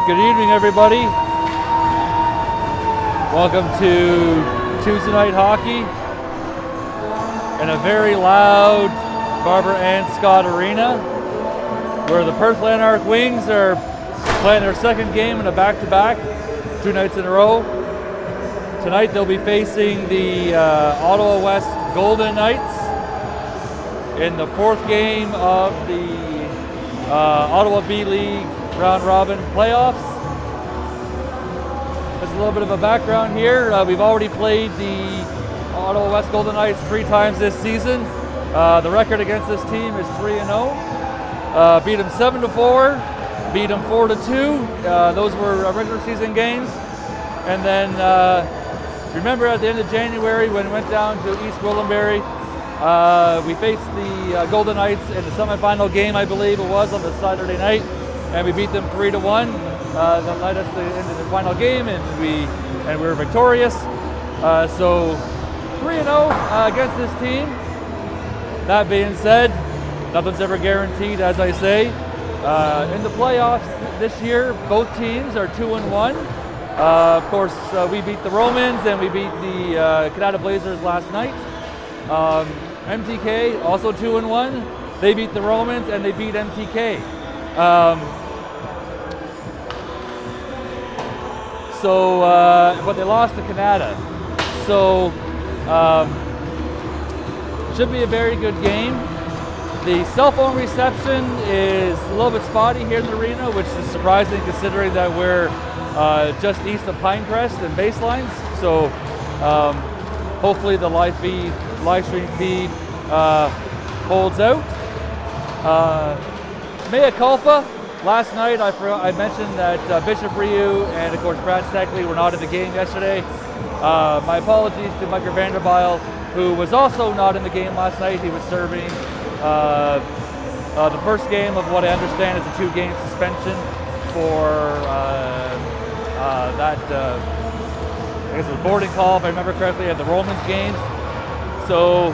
good evening everybody. Welcome to Tuesday night hockey in a very loud Barbara Ann Scott Arena, where the Perth Lanark Wings are playing their second game in a back-to-back, 2 nights in a row. Tonight they'll be facing the Ottawa West Golden Knights in the 4th game of the Ottawa B-League round robin playoffs. There's a little bit of a background here. We've already played the Ottawa West Golden Knights 3 times this season. The record against this team is 3-0. Beat them 7-4, beat them 4-2. Those were regular season games. And then remember at the end of January when we went down to East Gwillimbury, we faced the Golden Knights in the semifinal game, I believe it was, on the Saturday night, and we beat them 3-1. That led us into the final game, and we were victorious. So 3-0 against this team. That being said, nothing's ever guaranteed, as I say. In the playoffs this year, both teams are 2-1. Of course, we beat the Romans and we beat the Canada Blazers last night. MTK also 2-1. They beat the Romans and they beat MTK. But they lost to Canada. So should be a very good game. The cell phone reception is a little bit spotty here in the arena, which is surprising considering that we're just east of Pinecrest and Baselines. So hopefully the live stream feed holds out. Mea culpa. Last night I mentioned that Bishop Ryu and of course Brad Steckley were not in the game yesterday. My apologies to Mike Vanderbilt, who was also not in the game last night. He was serving the first game of what I understand is a 2-game suspension for I guess it was boarding call, if I remember correctly, at the Romans games. So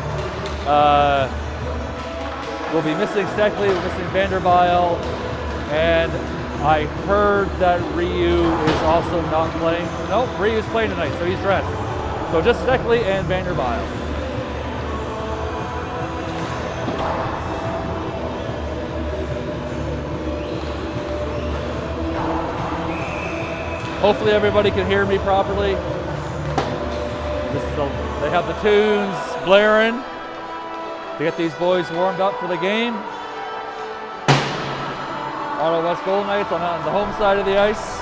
we'll be missing Steckley, we're missing Vanderbilt, and I heard that Ryu is also not playing. Nope, Ryu's playing tonight, so he's dressed. So just Steckley and Vanderbilt. Hopefully everybody can hear me properly. They have the tunes blaring to get these boys warmed up for the game. Ottawa West Golden Knights on the home side of the ice.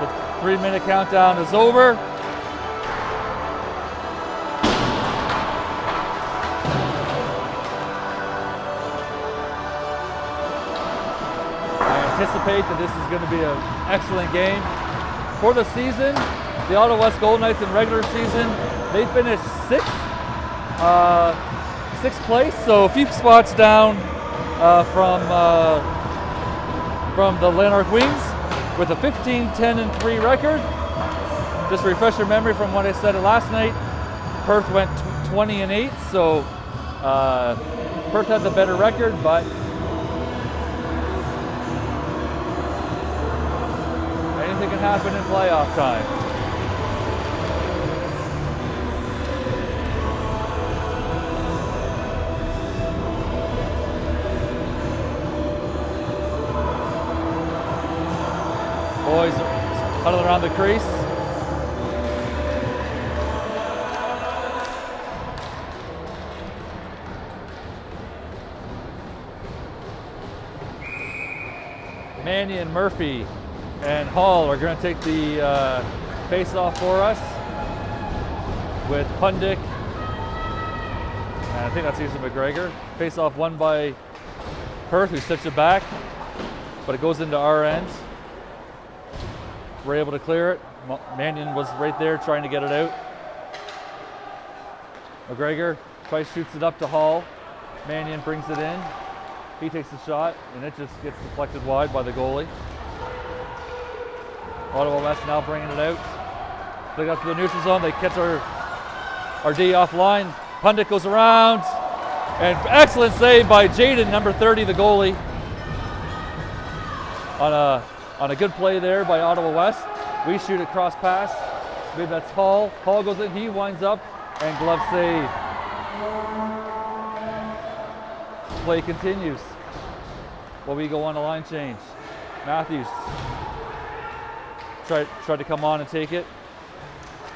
The 3-minute countdown is over. Anticipate that this is going to be an excellent game. For the season, the Ottawa West Golden Knights in regular season, they finished 6th place, so a few spots down from the Lanark Wings with a 15-10-3 record. Just to refresh your memory from what I said last night, Perth went 20-8, so Perth had the better record, but anything can happen in playoff time. Boys huddling around the crease. Mannion, Murphy, and Hall are going to take the face-off for us with Pundick, and I think that's Ethan McGregor. Face-off won by Perth, who sets it back, but it goes into our end. We're able to clear it. Mannion was right there trying to get it out. McGregor twice shoots it up to Hall. Mannion brings it in. He takes the shot, and it just gets deflected wide by the goalie. Ottawa West now bringing it out. They got to the neutral zone. They catch our D offline. Pundick goes around, And excellent save by Jaden, number 30, the goalie. On a good play there by Ottawa West. We shoot a cross pass. Maybe that's Hall. Hall goes in, he winds up, and glove save. Play continues. Well, we go on a line change. Matthews tried to come on and take it.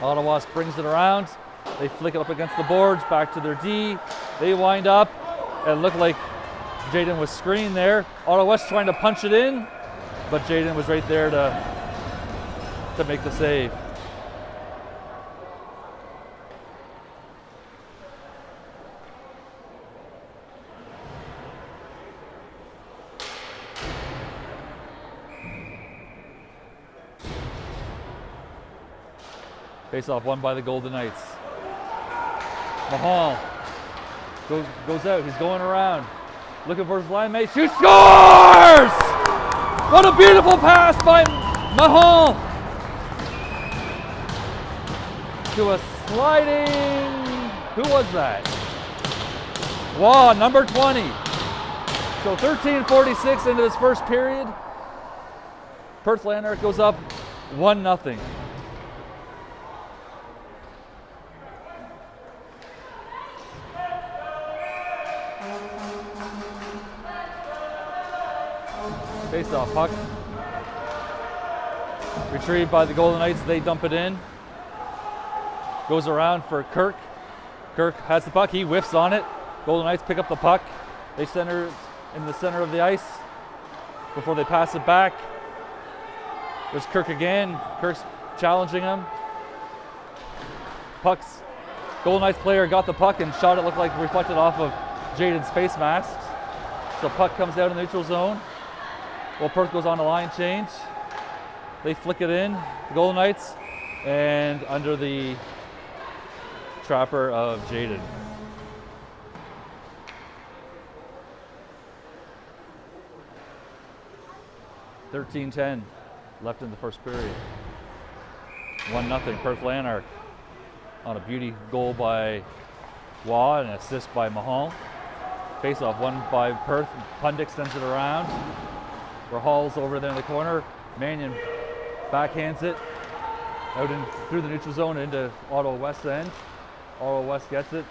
Ottawa brings it around. They flick it up against the boards, back to their D. They wind up. It looked like Jaden was screened there. Ottawa West trying to punch it in, but Jaden was right there to make the save. Face-off won by the Golden Knights. Mahal goes out. He's going around, looking for his line mate. Shoots, scores! What a beautiful pass by Mahal to a sliding. Who was that? Wow, number 20. So 13:46 into this first period. Perth Lanark goes up 1-0. Face-off puck. Retrieved by the Golden Knights. They dump it in. Goes around for Kirk. Kirk has the puck. He whiffs on it. Golden Knights pick up the puck. They center it in the center of the ice before they pass it back. There's Kirk again. Kirk's challenging him. Pucks. Golden Knights player got the puck and shot it. Looked like reflected off of Jaden's face mask. So puck comes out in the neutral zone. Well, Perth goes on a line change. They flick it in, the Golden Knights, and under the trapper of Jaden. $13:10 left in the first period. 1-0 Perth Lanark on a beauty goal by Waugh and an assist by Mahal. Face-off won by Perth. Pundick sends it around. Hall's over there in the corner. Mannion backhands it out through the neutral zone into Ottawa West end. Ottawa West gets it.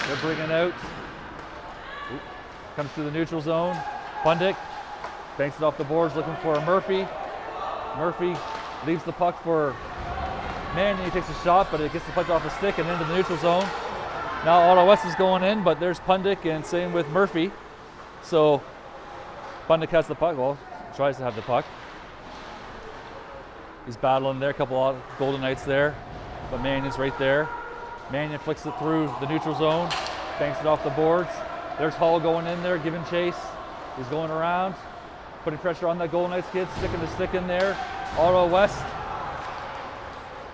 They're bringing out. Comes through the neutral zone. Pundick banks it off the boards looking for Murphy. Murphy leaves the puck for Mannion. He takes a shot, but it gets the puck off the stick and into the neutral zone. Now Ottawa West is going in, but there's Pundick and same with Murphy. So Pundick has the puck, well, tries to have the puck. He's battling there, a couple of Golden Knights there, but Mannion's right there. Mannion flicks it through the neutral zone, banks it off the boards. There's Hall going in there, giving chase. He's going around, putting pressure on that Golden Knights kid, sticking the stick in there. Ottawa West.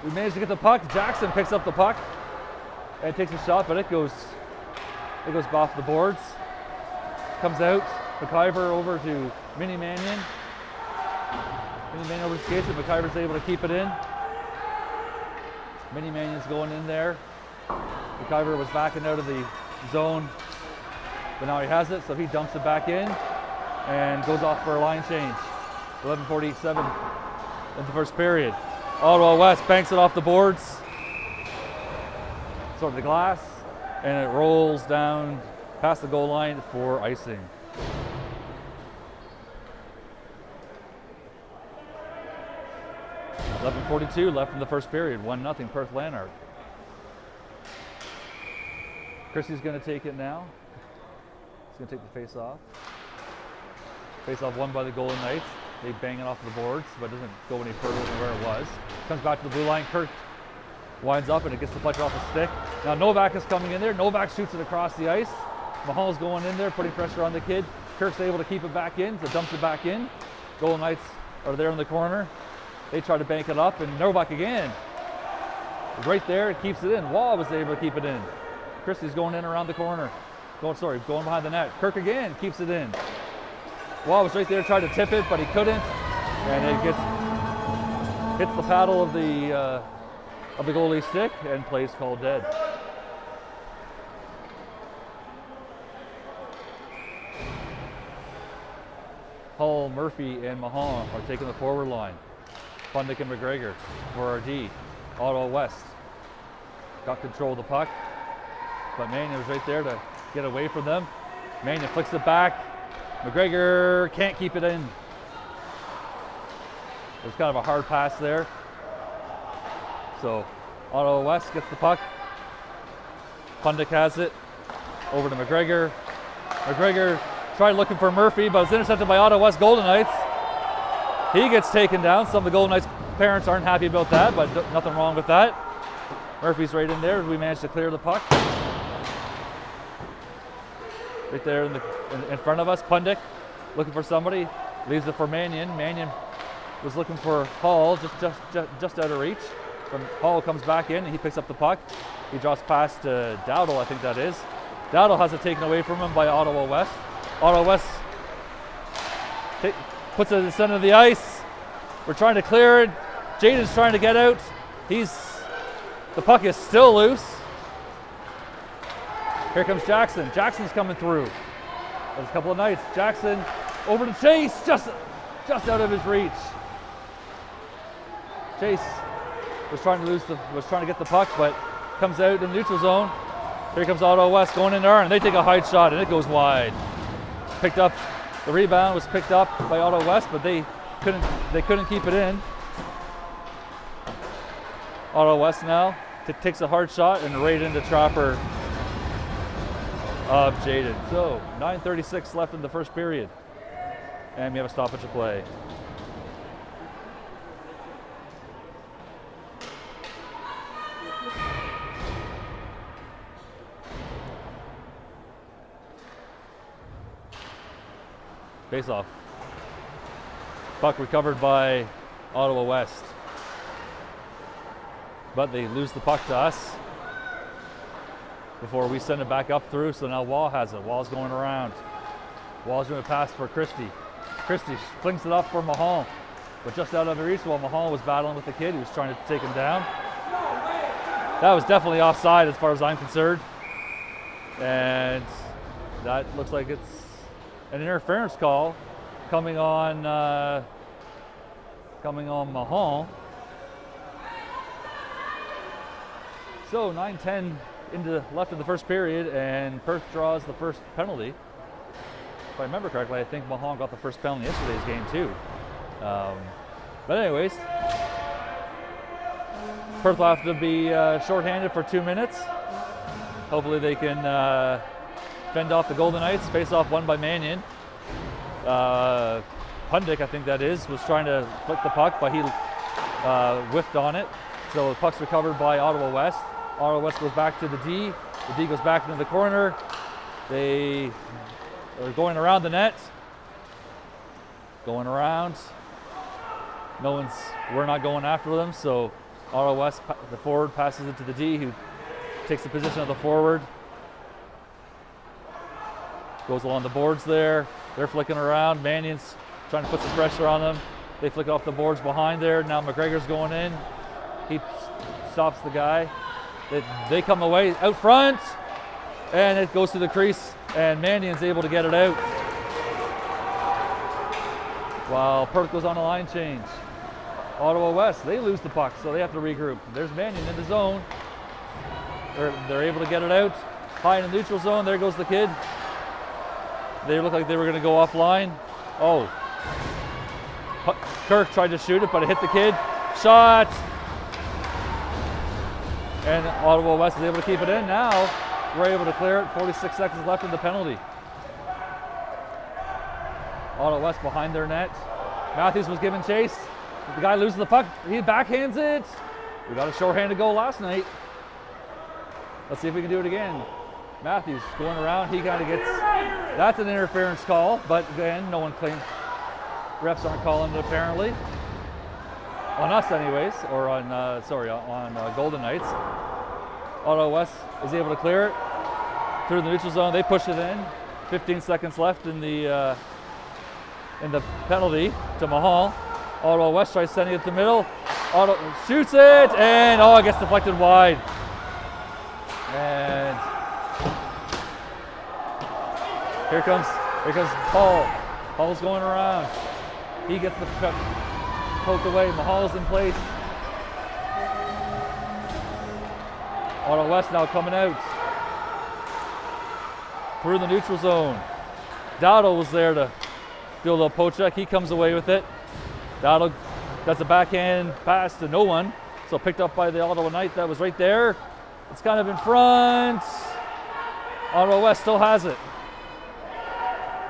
We managed to get the puck. Jackson picks up the puck and takes a shot, but it goes off the boards. Comes out. McIver over to Minnie Mannion. Minnie Mannion over to skates it. McIver's able to keep it in. Minnie Mannion's going in there. McIver was backing out of the zone, but now he has it, so he dumps it back in and goes off for a line change. 11:47 in the first period. Ottawa West banks it off the boards, sort of the glass, and it rolls down past the goal line for icing. 11:42 left in the first period. 1-0 Perth Lanark. Christie's going to take it now. He's going to take the face-off. Face-off won by the Golden Knights. They bang it off the boards, but it doesn't go any further than where it was. Comes back to the blue line. Kirk winds up and it gets deflected off the stick. Now Novak is coming in there. Novak shoots it across the ice. Mahal's going in there, putting pressure on the kid. Kirk's able to keep it back in, so dumps it back in. Golden Knights are there in the corner. They try to bank it up, and Novak again. Right there, it keeps it in. Waugh was able to keep it in. Christie's going in around the corner. Going behind the net. Kirk again keeps it in. Waugh was right there, tried to tip it, but he couldn't. And it hits the paddle of the goalie stick, and plays called dead. Hull, Murphy, and Mahon are taking the forward line. Pundick and McGregor for our D. Ottawa West got control of the puck, but Mannion was right there to get away from them. Mannion flicks it back. McGregor can't keep it in. There's kind of a hard pass there. So Ottawa West gets the puck. Pundick has it. Over to McGregor. McGregor tried looking for Murphy, but was intercepted by Ottawa West Golden Knights. He gets taken down. Some of the Golden Knights parents aren't happy about that, but nothing wrong with that. Murphy's right in there. We managed to clear the puck. Right there in front of us. Pundick looking for somebody. Leaves it for Mannion. Mannion was looking for Hall, just out of reach. When Hall comes back in and he picks up the puck. He drops past to Dowdle, I think that is. Dowdle has it taken away from him by Ottawa West. Ottawa West puts it in the center of the ice. We're trying to clear it. Jaden's trying to get out. The puck is still loose. Here comes Jackson. Jackson's coming through. There's a couple of Knights. Jackson over to Chase, just out of his reach. Chase was trying to get the puck, but comes out in the neutral zone. Here comes Ottawa West going in there, and they take a high shot, and it goes wide. Picked up. The rebound was picked up by Ottawa West, but they couldn't keep it in. Ottawa West now takes a hard shot and right into Trapper of Jaden. So 9:36 left in the first period, and we have a stoppage of play. Face off. Puck recovered by Ottawa West. But they lose the puck to us before we send it back up through. So now Wall has it. Wall's going around. Wall's going to pass for Christie. Christie flings it up for Mahon, but just out of reach while Mahon was battling with the kid. He was trying to take him down. That was definitely offside as far as I'm concerned. And that looks like it's an interference call coming on Mahon. So 9:10 left in the first period, and Perth draws the first penalty. If I remember correctly, I think Mahon got the first penalty in yesterday's game too. But anyways, Perth will have to be shorthanded for 2 minutes. Hopefully they can fend off the Golden Knights. Face off won by Mannion. Pundick, I think that is, was trying to flick the puck, but he whiffed on it. So the puck's recovered by Ottawa West. Ottawa West goes back to the D. The D goes back into the corner. They are going around the net. Going around. We're not going after them, so Ottawa West, the forward, passes it to the D, who takes the position of the forward. Goes along the boards there. They're flicking around. Mannion's trying to put some pressure on them. They flick off the boards behind there. Now McGregor's going in. He stops the guy. They come away out front, and it goes to the crease, and Mannion's able to get it out. While Perth goes on a line change. Ottawa West, they lose the puck, so they have to regroup. There's Mannion in the zone. They're able to get it out. High in the neutral zone, there goes the kid. They look like they were going to go offline. Oh. Kirk tried to shoot it, but it hit the kid. Shot. And Ottawa West is able to keep it in. Now we're able to clear it. 46 seconds left in the penalty. Ottawa West behind their net. Matthews was giving chase. The guy loses the puck. He backhands it. We got a shorthanded goal last night. Let's see if we can do it again. Matthews going around. He kind of gets, that's an interference call, but again, no one claims. Refs aren't calling it apparently. On us anyways, or on Golden Knights. Ottawa West is able to clear it through the neutral zone. They push it in. 15 seconds left in the penalty to Mahal. Ottawa West tries sending it to the middle. Ottawa shoots it, and it gets deflected wide. And here comes Paul. Hall's going around. He gets the puck poked away. Mahal's in place. Ottawa West now coming out. Through the neutral zone. Dowdle was there to do a little poke check. He comes away with it. Dowdle does a backhand pass to no one. So picked up by the Ottawa Knight that was right there. It's kind of in front. Ottawa West still has it.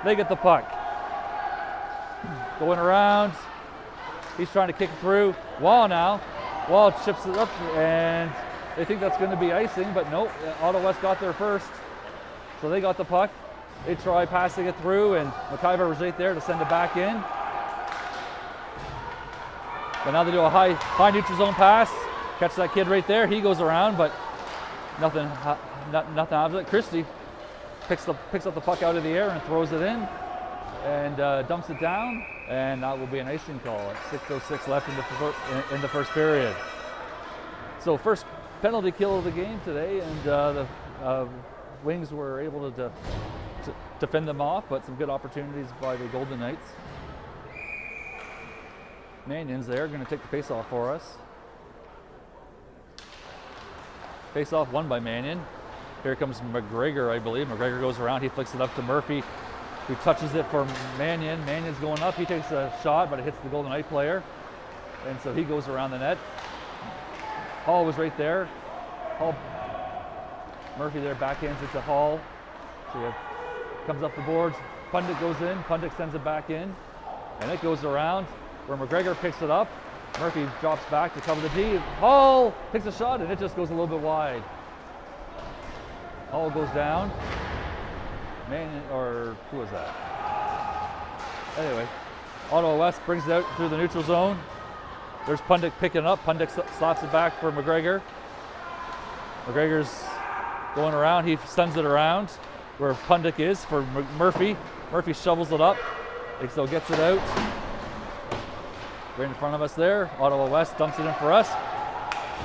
They get the puck. Going around. He's trying to kick it through. Wall now. Wall chips it up and they think that's going to be icing, but no, Ottawa West got there first. So they got the puck. They try passing it through and McIver was right there to send it back in. But now they do a high neutral zone pass. Catch that kid right there. He goes around, but nothing happens. Christie picks up the puck out of the air and throws it in and dumps it down. And that will be an icing call at 6:06 left in the first period. So first penalty kill of the game today, and the Wings were able to fend them off, but some good opportunities by the Golden Knights. Mannion's there, going to take the face-off for us. Face-off won by Mannion. Here comes McGregor, I believe. McGregor goes around, he flicks it up to Murphy, who touches it for Mannion. Mannion's going up, he takes a shot, but it hits the Golden Knight player. And so he goes around the net. Hall was right there. Hall, Murphy there backhands it to Hall. So he comes up the boards. Pundit goes in. Pundit sends it back in. And it goes around where McGregor picks it up. Murphy drops back to cover the D. Hall takes a shot and it just goes a little bit wide. Hall goes down. Or who was that? Anyway, Ottawa West brings it out through the neutral zone. There's Pundit picking it up. Pundit slaps it back for McGregor. McGregor's going around. He sends it around where Pundit is for Murphy. Murphy shovels it up. So gets it out. Right in front of us there. Ottawa West dumps it in for us.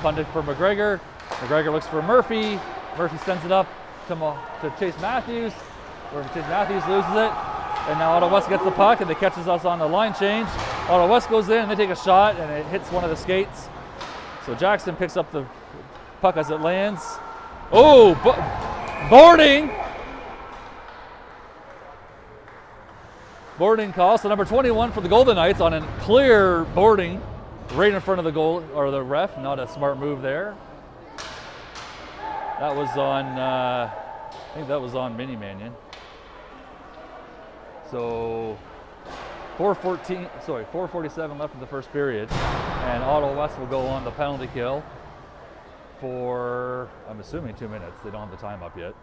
Pundit for McGregor. McGregor looks for Murphy. Murphy sends it up to Chase Matthews. Where Chase Matthews loses it. And now Ottawa West gets the puck and they catches us on the line change. Ottawa West goes in and they take a shot and it hits one of the skates. So Jackson picks up the puck as it lands. Oh, boarding! Boarding call. So number 21 for the Golden Knights on a clear boarding right in front of the goal or the ref. Not a smart move there. That was on, I think that was on Mini Mannion. So 4:47 left in the first period, and Ottawa West will go on the penalty kill for, I'm assuming, 2 minutes. They don't have the time up yet.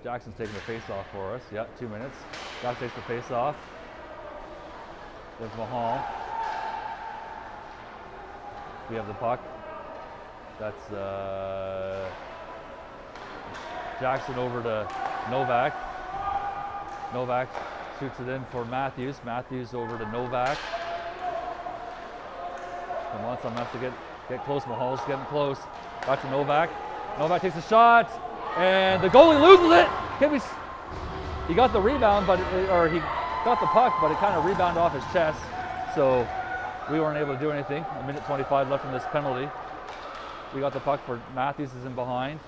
Jackson's taking the face off for us. Yeah, 2 minutes. Jackson takes the face off. There's Mahal. We have the puck. That's Jackson over to Novak. Novak shoots it in for Matthews. Matthews over to Novak. Come on, someone has to get close. Mahal's getting close. Back to Novak. Novak takes a shot, and the goalie loses it. He got the rebound, or he got the puck, but it kind of rebounded off his chest. So we weren't able to do anything. 1:25 left in this penalty. We got the puck for Matthews is in behind.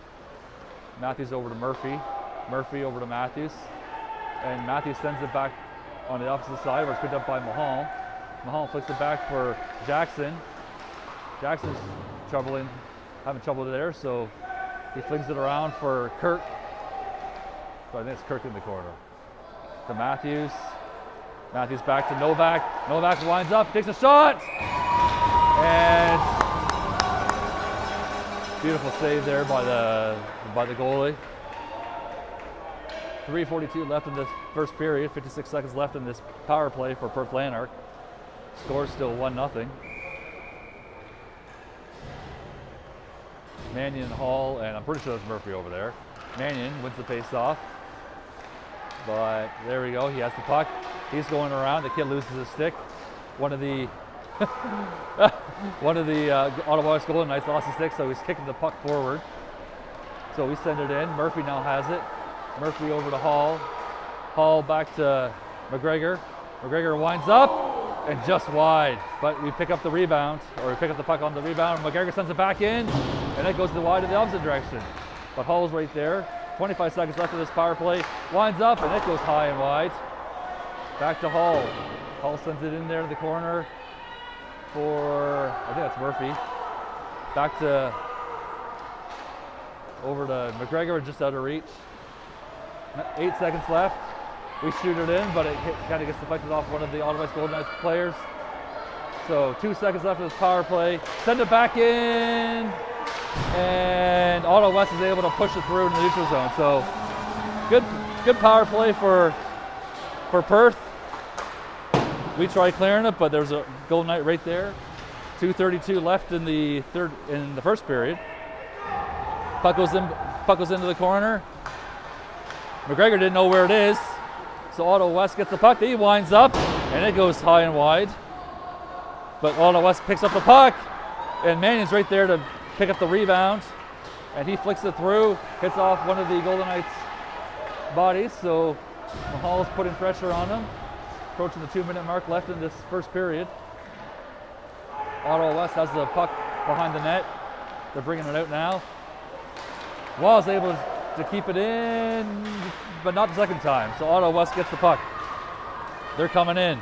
Matthews over to Murphy. Murphy over to Matthews. And Matthews sends it back on the opposite side where it's picked up by Mahal. Mahal flicks it back for Jackson. Jackson's having trouble there, so he flings it around for Kirk. So I think it's Kirk in the corner. To Matthews. Matthews back to Novak. Novak winds up, takes a shot. And beautiful save there by the goalie. 3:42 left in this first period, 56 seconds left in this power play for Perth Lanark. Score still 1-0. Mannion, Hall, and I'm pretty sure there's Murphy over there. Mannion wins the face-off. But there we go, he has the puck. He's going around, the kid loses his stick. One of the Ottawa West Golden Knights lost his stick, so he's kicking the puck forward. So we send it in, Murphy now has it. Murphy over to Hall. Hall back to McGregor. McGregor winds up and just wide, but we pick up the rebound, or we pick up the puck on the rebound. McGregor sends it back in, and it goes to the wide in the opposite direction. But Hall's right there. 25 seconds left of this power play. Winds up, and it goes high and wide. Back to Hall. Hall sends it in there to the corner for, I think that's Murphy. Back to, over to McGregor, just out of reach. 8 seconds left. We shoot it in, but it kind of gets deflected off one of the Ottawa West Golden Knights players. So 2 seconds left of this power play. Send it back in, and Ottawa West is able to push it through in the neutral zone. So good power play for Perth. We tried clearing it, but there's a Golden Knight right there. 2:32 left in the first period. Puck goes into the corner. McGregor didn't know where it is, so Ottawa West gets the puck. He winds up, and it goes high and wide. But Ottawa West picks up the puck, and Mannion's right there to pick up the rebound, and he flicks it through, hits off one of the Golden Knights' bodies. So Mahal is putting pressure on him. Approaching the 2-minute mark left in this first period. Ottawa West has the puck behind the net. They're bringing it out now. Wall's able to keep it in, but not the second time. So Ottawa West gets the puck. They're coming in.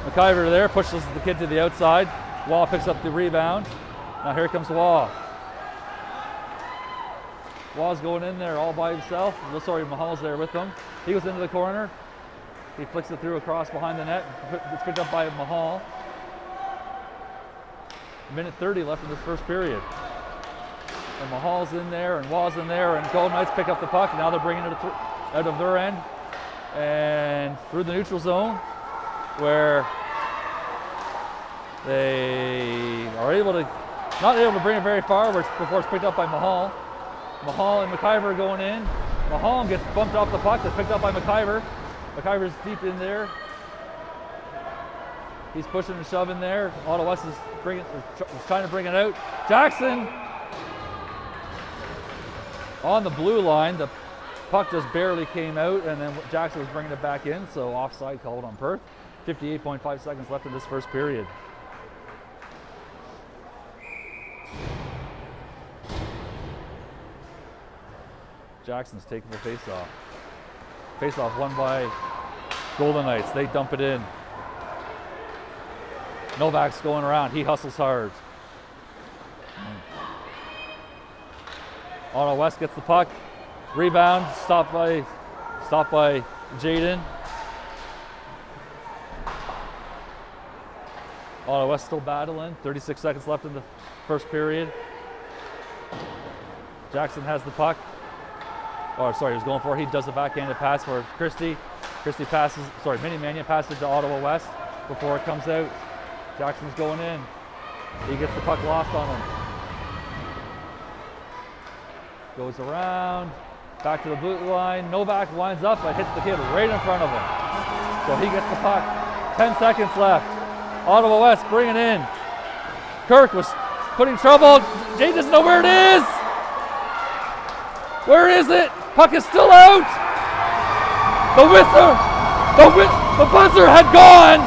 McIver there pushes the kid to the outside. Wall picks up the rebound. Now here comes Wall. Wall's going in there all by himself. Oh, sorry, Mahal's there with him. He goes into the corner. He flicks it through across behind the net. It's picked up by Mahal. Minute 30 left in this first period. And Mahal's in there, and Wall's in there, and Golden Knights pick up the puck. Now they're bringing it out of their end and through the neutral zone, where they are not able to bring it very far before it's picked up by Mahal. Mahal and McIver going in. Mahal gets bumped off the puck. That's picked up by McIver. McIver's deep in there. He's pushing and shoving there. Ottawa West is trying to bring it out. Jackson on the blue line. The puck just barely came out, and then Jackson was bringing it back in, so offside called on Perth. 58.5 seconds left in this first period. Jackson's taking the face-off. Face-off won by Golden Knights. They dump it in. Novak's going around. He hustles hard. Ottawa West gets the puck. Rebound. Stopped by Jaden. Ottawa West still battling. 36 seconds left in the first period. Jackson has the puck. Oh, sorry, he was going for it. He does the backhanded pass for Christie. Mini Mannion passes it to Ottawa West before it comes out. Jackson's going in. He gets the puck lost on him. Goes around, back to the blue line. Novak winds up, but hits the kid right in front of him. So he gets the puck. 10 seconds left. Ottawa West bringing in. Kirk was putting trouble. Jay doesn't know where it is. Where is it? Puck is still out. The buzzer had gone.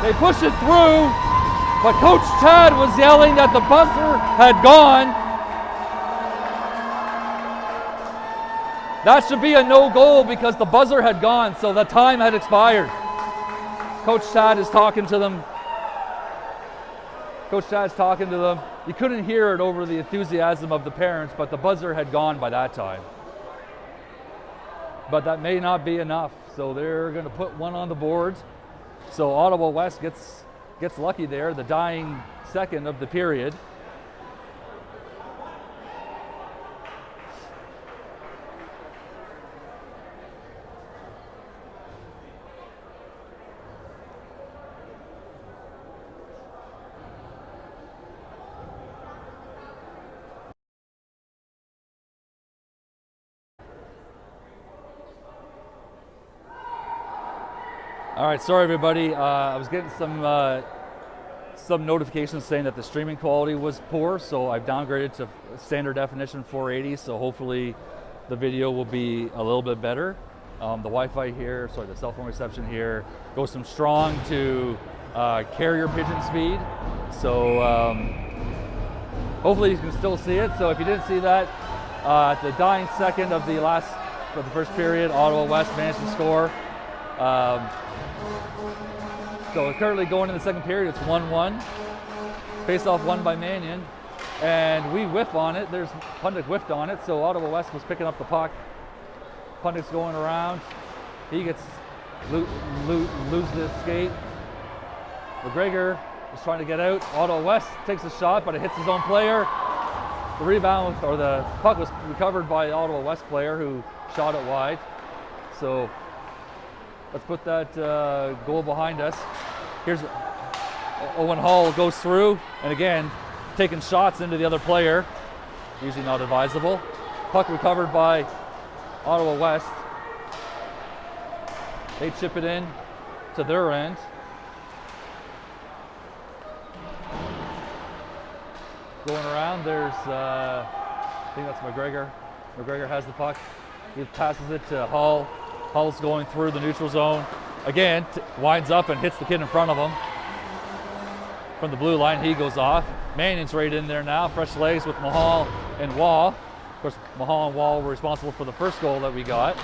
They push it through, but Coach Chad was yelling that the buzzer had gone. That should be a no goal because the buzzer had gone, so the time had expired. Coach Chad is talking to them. You couldn't hear it over the enthusiasm of the parents, but the buzzer had gone by that time. But that may not be enough, so they're going to put one on the board. So Ottawa West gets lucky there, the dying second of the period. All right, sorry everybody. I was getting some some notifications saying that the streaming quality was poor, so I've downgraded to standard definition 480, so hopefully the video will be a little bit better. The Wi-Fi here, sorry, the cell phone reception here goes from strong to carrier pigeon speed, so hopefully you can still see it. So if you didn't see that, at the dying second of the first period, Ottawa West managed to score. So currently going in the second period, it's 1-1. Face-off won by Mannion, and we whiff on it. There's Pundick whiffed on it, so Ottawa West was picking up the puck. Pundick's going around. He gets loses the skate. McGregor is trying to get out. Ottawa West takes a shot, but it hits his own player. The rebound, or the puck, was recovered by the Ottawa West player who shot it wide. So let's put that goal behind us. Here's Owen Hall goes through, and again, taking shots into the other player. Usually not advisable. Puck recovered by Ottawa West. They chip it in to their end. Going around, there's, I think that's McGregor. McGregor has the puck. He passes it to Hall. Hull's going through the neutral zone. Again, winds up and hits the kid in front of him. From the blue line, he goes off. Mannion's right in there now. Fresh legs with Mahal and Wall. Of course, Mahal and Wall were responsible for the first goal that we got.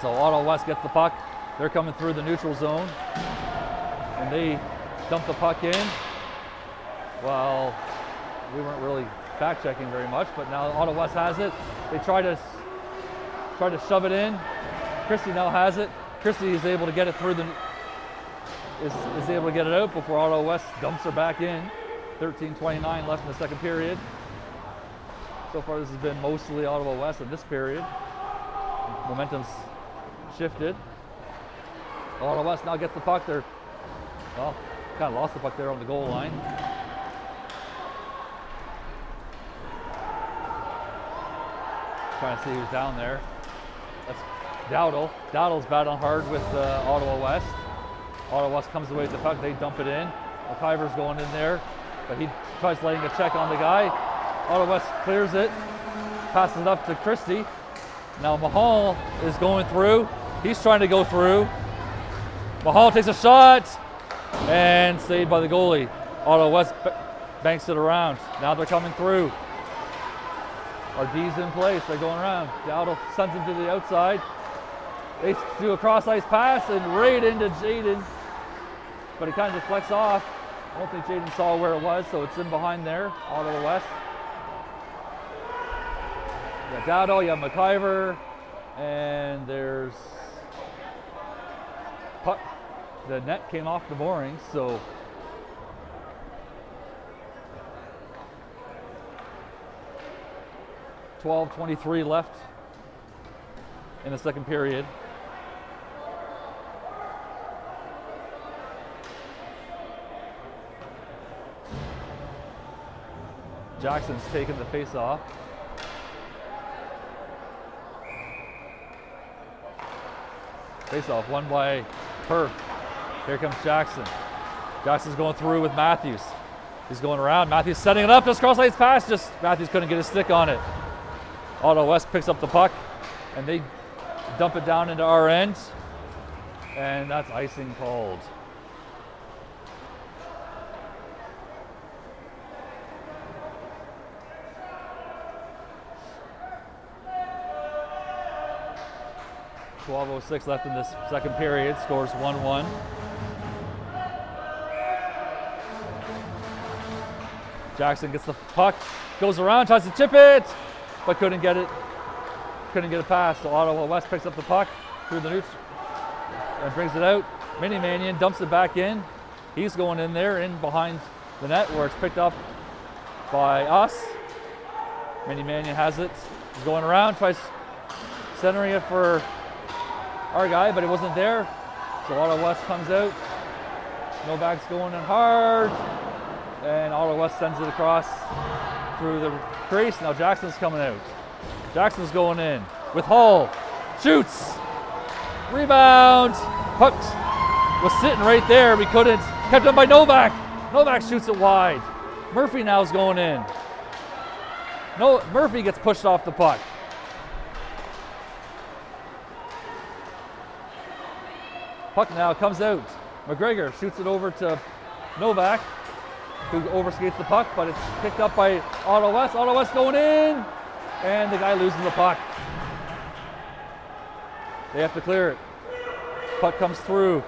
So Ottawa West gets the puck. They're coming through the neutral zone. And they dump the puck in. Well, we weren't really back checking very much, but now Ottawa West has it. They try to shove it in. Christie now has it. Christie is able to get it through is able to get it out before Ottawa West dumps her back in. 13:29 left in the second period. So far this has been mostly Ottawa West in this period. Momentum's shifted. Ottawa West now gets the puck. They're, well, kind of lost the puck there on the goal line. Trying to see who's down there. That's Dowdle. Dowdle's battling hard with Ottawa West. Ottawa West comes away with the puck. They dump it in. McIver's going in there, but he tries laying a check on the guy. Ottawa West clears it, passes it up to Christie. Now Mahal is going through. He's trying to go through. Mahal takes a shot and saved by the goalie. Ottawa West banks it around. Now they're coming through. Our D's in place. They're going around. Dowdle sends him to the outside. They do a cross-ice pass and right into Jaden, but it kind of deflects off. I don't think Jaden saw where it was, so it's in behind there. Ottawa West. You got Dowdle, you have McIver, and there's puck. The net came off the moorings, so .23 left in the second period. Jackson's taking the face off. Face off won by Perth. Here comes Jackson. Jackson's going through with Matthews. He's going around. Matthews setting it up. Just cross-ice pass. Just Matthews couldn't get his stick on it. Ottawa West picks up the puck and they dump it down into our end. And that's icing called. .12:06 left in this second period. Scores 1-1. Jackson gets the puck, goes around, tries to chip it, but couldn't get it past. So Ottawa West picks up the puck through the neutral and brings it out. Mini Mannion dumps it back in. He's going in there, in behind the net where it's picked up by us. Mini Mannion has it. He's going around, tries centering it for our guy, but it wasn't there. So Ottawa West comes out. Novak's going in hard. And Ottawa West sends it across through the crease. Now Jackson's coming out. Jackson's going in with Hull. Shoots. Rebound. Puck was sitting right there. We couldn't Kept up by Novak. Novak shoots it wide. Murphy now is going in. No, Murphy gets pushed off the puck. Puck now comes out. McGregor shoots it over to Novak, who overskates the puck, but it's picked up by Ottawa West. Ottawa West going in, and the guy loses the puck. They have to clear it. Puck comes through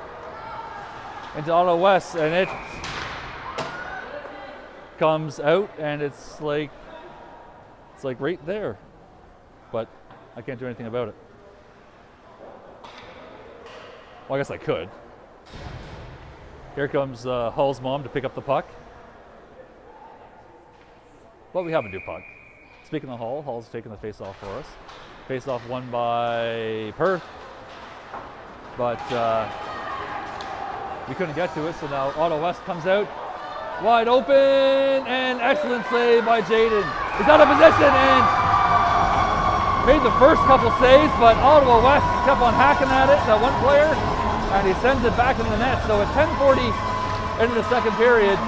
into Ottawa West, and it comes out, and it's like right there, but I can't do anything about it. Well, I guess I could. Here comes Hull's mom to pick up the puck. But we have a new puck. Speaking of Hull, Hull's taking the face-off for us. Face-off won by Perth. But we couldn't get to it, so now Ottawa West comes out. Wide open, and excellent save by Jaden. He's out of position and made the first couple saves, but Ottawa West kept on hacking at it, that one player, and he sends it back in the net. So at 10:40 into the second period,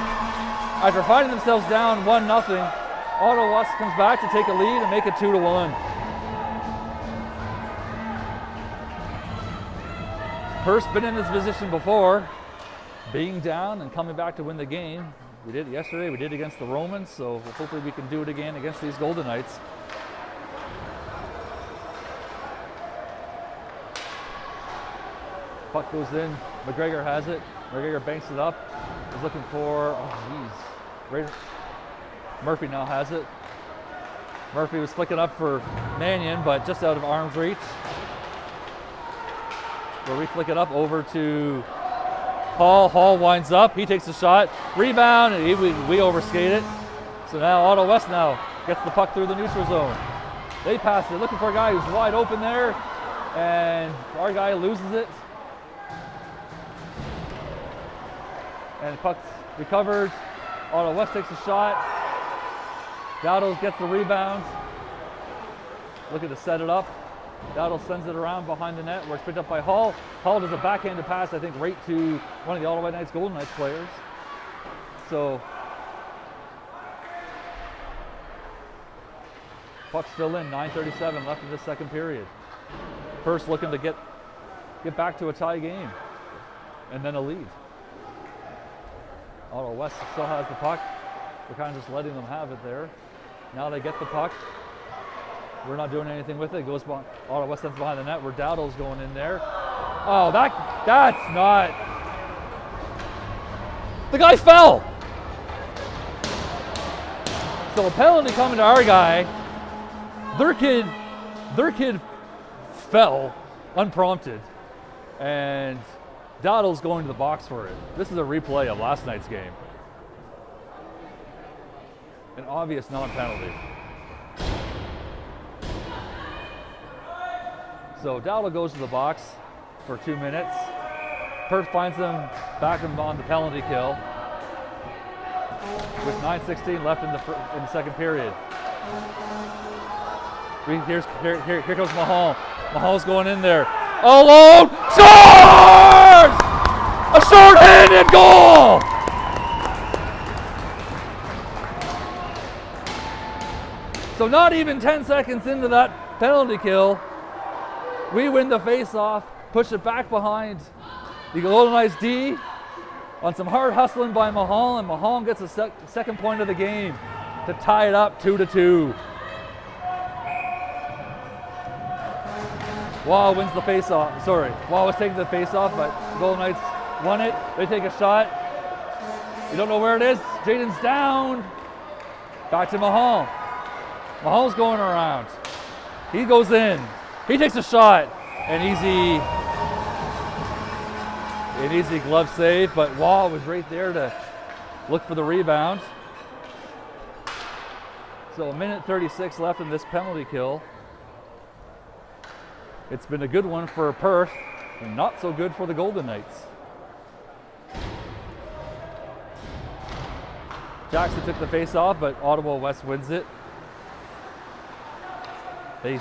after finding themselves down 1-0, Ottawa West comes back to take a lead and make it 2-1. Perth's been in this position before, being down and coming back to win the game. We did it yesterday, we did it against the Romans, so hopefully we can do it again against these Golden Knights. Puck goes in, McGregor has it, McGregor banks it up, he's looking for, Murphy now has it. Murphy was flicking up for Mannion, but just out of arm's reach. Where we flick it up over to Hall. Hall winds up, he takes a shot, rebound, and we overskate it. So now Ottawa West now gets the puck through the neutral zone. They pass it, looking for a guy who's wide open there, and our guy loses it. And the puck's recovered. Ottawa West takes a shot. Dowdle gets the rebound. Looking to set it up. Dowdle sends it around behind the net where it's picked up by Hall. Hall does a backhanded pass, I think, right to one of the Ottawa Knights Golden Knights players. So puck's still in, 9:37 left in the second period. Perth looking to get back to a tie game and then a lead. Ottawa West still has the puck. We're kind of just letting them have it there. Now they get the puck. We're not doing anything with it. It goes behind, Ottawa West ends behind the net where Dowdle's going in there. Oh, that's not. The guy fell. So a penalty coming to our guy. Their kid fell unprompted, and Dowdle's going to the box for it. This is a replay of last night's game. An obvious non-penalty. So Dowdle goes to the box for 2 minutes. Perth finds them back on the penalty kill with 9:16 left in the second period. Here comes Mahal. Mahal's going in there. Alone! Scores! A short-handed goal! So not even 10 seconds into that penalty kill, we win the face-off, push it back behind the Golden Knights D on some hard hustling by Mahal, and Mahal gets a second point of the game to tie it up 2-2. Wall wins the face-off. Sorry, Wall was taking the face-off, but the Golden Knights won it. They take a shot. You don't know where it is. Jaden's down. Back to Mahal. Mahal's going around. He goes in. He takes a shot. An easy glove save, but Wall was right there to look for the rebound. So 1:36 left in this penalty kill. It's been a good one for Perth, and not so good for the Golden Knights. Jackson took the face off, but Ottawa West wins it. They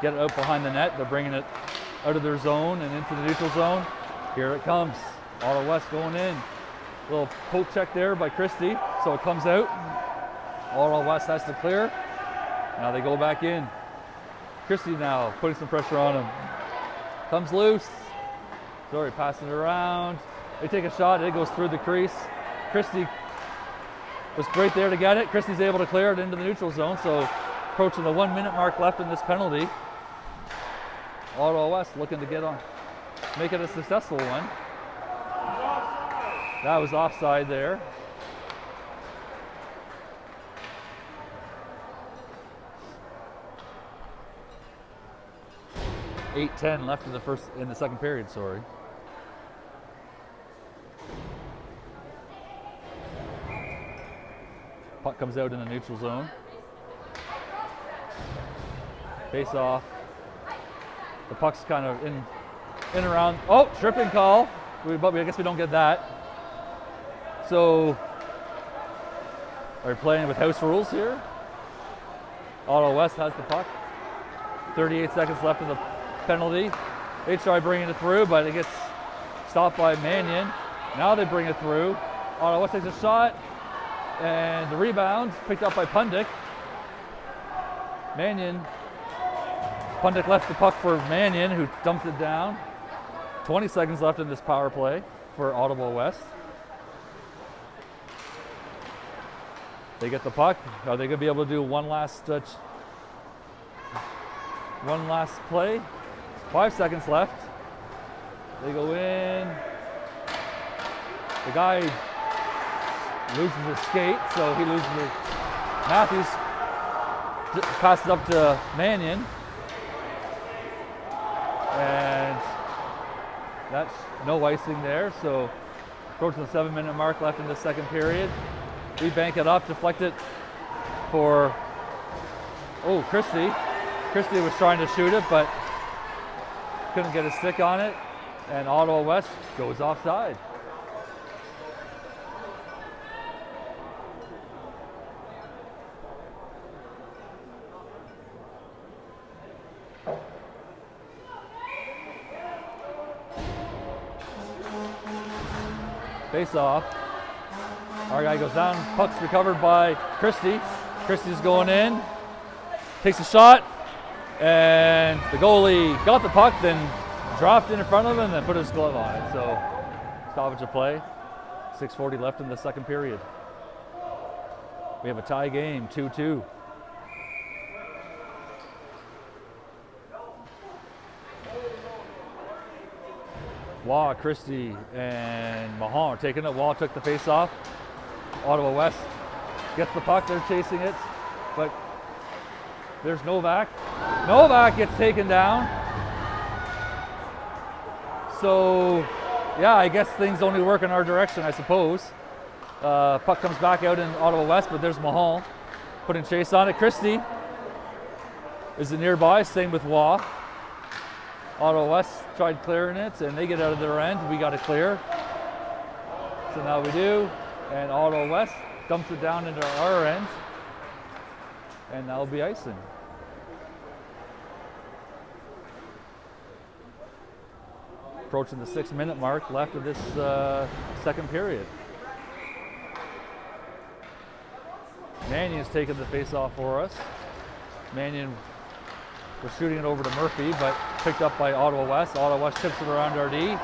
get it out behind the net. They're bringing it out of their zone and into the neutral zone. Here it comes. Ottawa West going in. Little poke check there by Christie, so it comes out. Ottawa West has to clear. Now they go back in. Christie now putting some pressure on him. Comes loose. Sorry, passing it around. They take a shot, it goes through the crease. Christie was right there to get it. Christie's able to clear it into the neutral zone, so approaching the 1 minute mark left in this penalty. Ottawa West looking to make it a successful one. That was offside there. .8:10 left in the second period, sorry. Puck comes out in the neutral zone. Face off. The puck's kind of in around. Oh, tripping call. But I guess we don't get that. So, are we playing with house rules here? Ottawa West has the puck. 38 seconds left in the penalty. They try bringing it through, but it gets stopped by Mannion. Now they bring it through. Ottawa West takes a shot, and the rebound picked up by Pundick. Pundick left the puck for Mannion, who dumped it down. 20 seconds left in this power play for Ottawa West. They get the puck. Are they going to be able to do one last play? 5 seconds left. They go in. The guy loses his skate, so he loses it. Matthews passes up to Mannion. And that's no icing there, so approaching the 7 minute mark left in the second period. We bank it up, deflect it for, Christie. Christie was trying to shoot it, but couldn't get a stick on it, and Ottawa West goes offside. Face off. Our guy goes down, puck's recovered by Christie. Christie's going in, takes a shot, and the goalie got the puck, then dropped in front of him, and then put his glove on it. So, stoppage of play. 6:40 left in the second period. We have a tie game, 2-2. Waugh, Christie, and Mahon are taking it. Waugh took the face off. Ottawa West gets the puck, they're chasing it, but there's Novak. Novak gets taken down. So, yeah, I guess things only work in our direction, I suppose. Puck comes back out in Ottawa West, but there's Mahon putting chase on it. Christie is nearby, same with Waugh. Ottawa West tried clearing it, and they get out of their end. We got it clear. So now we do, and Ottawa West dumps it down into our end, and that'll be icing. Approaching the 6 minute mark left of this second period. Mannion's taking the face off for us. Mannion was shooting it over to Murphy, but picked up by Ottawa West. Ottawa West tips it around our D.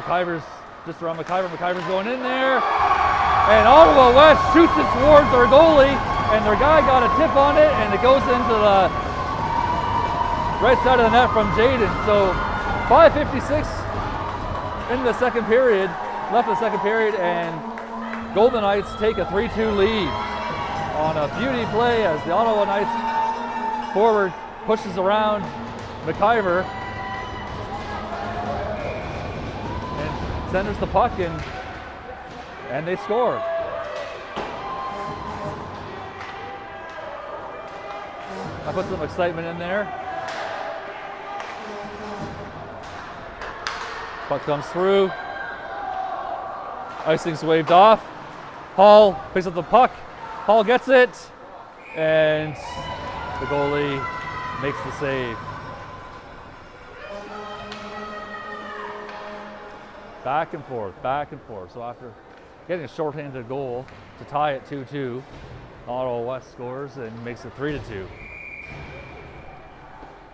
McIver's just around McIver. McIver's going in there. And Ottawa West shoots it towards our goalie, and their guy got a tip on it, and it goes into the right side of the net from Jaden. So 5:56 into the second period, left the second period, and Golden Knights take a 3-2 lead on a beauty play as the Ottawa Knights forward pushes around McIver and centers the puck in, and they score. I put some excitement in there. Puck comes through. Icing's waved off. Hall picks up the puck. Hall gets it, and the goalie makes the save. Back and forth, back and forth. So after getting a shorthanded goal to tie it 2-2, Ottawa West scores and makes it 3-2.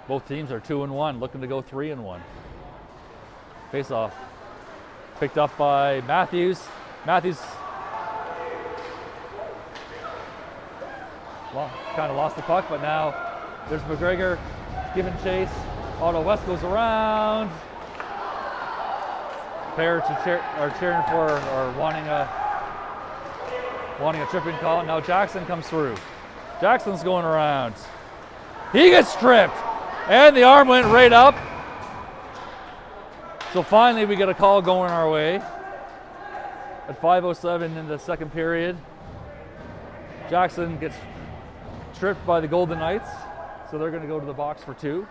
Both teams are 2-1, looking to go 3-1. Face off. Picked up by Matthews. Matthews kind of lost the puck, but now there's McGregor giving chase. Ottawa West goes around. Parents are cheering for or wanting a tripping call. Now Jackson comes through. Jackson's going around. He gets stripped, and the arm went right up. So finally we get a call going our way. At 5:07 in the second period, Jackson gets tripped by the Golden Knights, so they're going to go to the box for 2.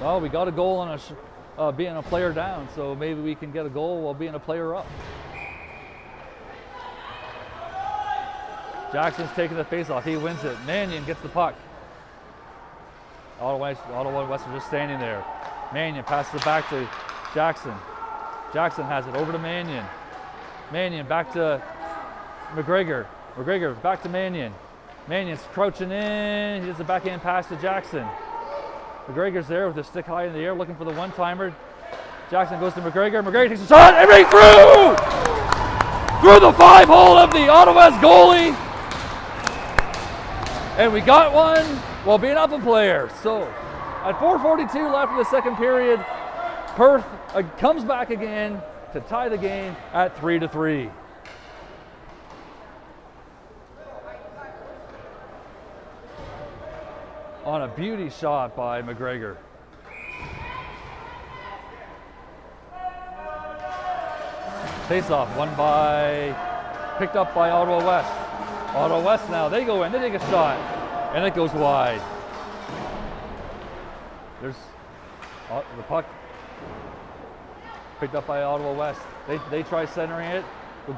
Well, we got a goal on being a player down, so maybe we can get a goal while being a player up. Jackson's taking the face-off. He wins it. Mannion gets the puck. Ottawa West are just standing there. Mannion passes it back to Jackson. Jackson has it over to Mannion. Mannion back to McGregor. McGregor back to Mannion. Mannion's crouching in. He does a backhand pass to Jackson. McGregor's there with his stick high in the air looking for the one-timer. Jackson goes to McGregor. McGregor takes a shot and right through! Through the 5-hole of the Ottawa West goalie. And we got one while being up a player. So at 4:42 left in the second period, Perth comes back again to tie the game at 3-3. On a beauty shot by McGregor. Face-off picked up by Ottawa West. Ottawa West now, they go in, they take a shot, and it goes wide. There's the puck picked up by Ottawa West. They try centering it,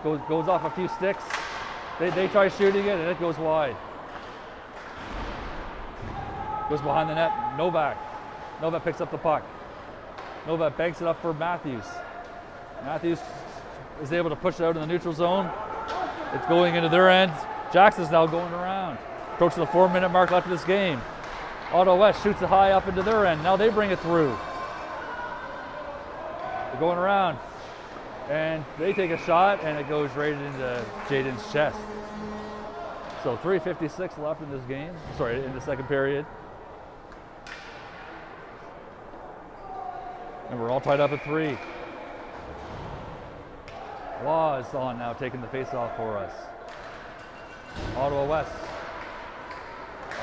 goes off a few sticks. They try shooting it, and it goes wide. Goes behind the net. Novak picks up the puck. Novak banks it up for Matthews. Matthews is able to push it out in the neutral zone. It's going into their end. Jackson's now going around. Approaching the 4-minute mark left of this game. Ottawa West shoots it high up into their end. Now they bring it through. They're going around. And they take a shot, and it goes right into Jaden's chest. So 3:56 left in this game. Sorry, in the second period. And we're all tied up at 3. Law is on now, taking the face-off for us. Ottawa West.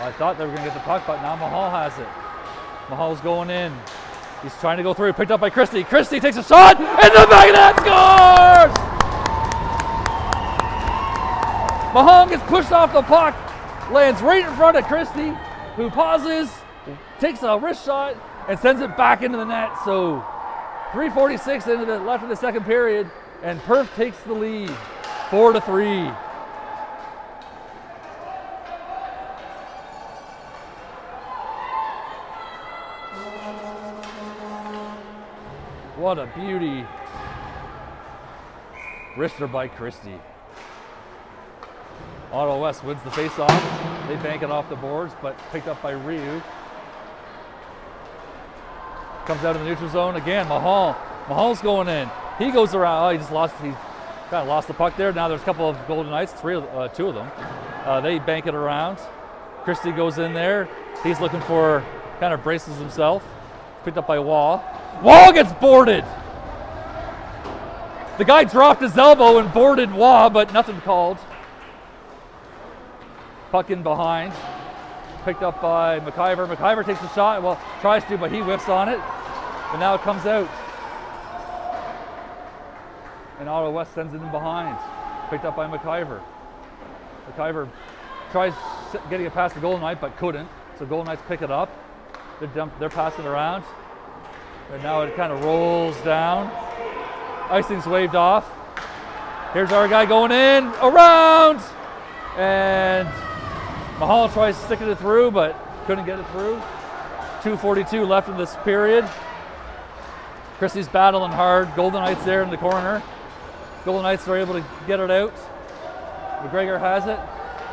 I thought they were going to get the puck, but now Mahal has it. Mahal's going in. He's trying to go through. Picked up by Christie. Christie takes a shot, and the back of the net scores! Mahal gets pushed off the puck, lands right in front of Christie, who pauses, takes a wrist shot, and sends it back into the net. So 3:46 into the left of the second period, and Perth takes the lead, 4-3. What a beauty. Wrister by Christie. Ottawa West wins the face-off. They bank it off the boards, but picked up by Ryu. Comes out of the neutral zone again. Mahal's going in. He goes around. He kind of lost the puck there. Now there's a couple of Golden Knights, two of them. They bank it around. Christie goes in there. He's looking for, kind of braces himself. Picked up by Wall. Wall gets boarded. The guy dropped his elbow and boarded Wall, but nothing called. Puck in behind. Picked up by McIver. McIver takes the shot. Well, tries to, but he whiffs on it. But now it comes out. And Ottawa West sends it in behind. Picked up by McIver. McIver tries getting it past the Golden Knight, but couldn't. So Golden Knights pick it up. They're passing around. And now it kind of rolls down. Icing's waved off. Here's our guy going in, around! And Mahal tries sticking it through, but couldn't get it through. 2:42 left in this period. Christie's battling hard. Golden Knights there in the corner. Golden Knights are able to get it out. McGregor has it.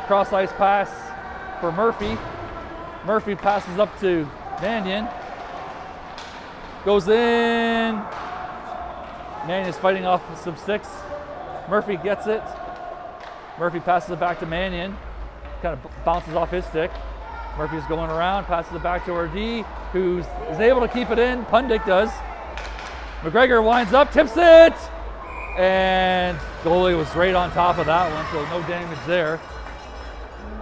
Cross ice pass for Murphy. Murphy passes up to Mannion. Goes in. Mannion is fighting off some sticks. Murphy gets it. Murphy passes it back to Mannion. Kind of bounces off his stick. Murphy's going around, passes it back to RD, who is able to keep it in. Pundick does. McGregor winds up, tips it! And goalie was right on top of that one, so no damage there.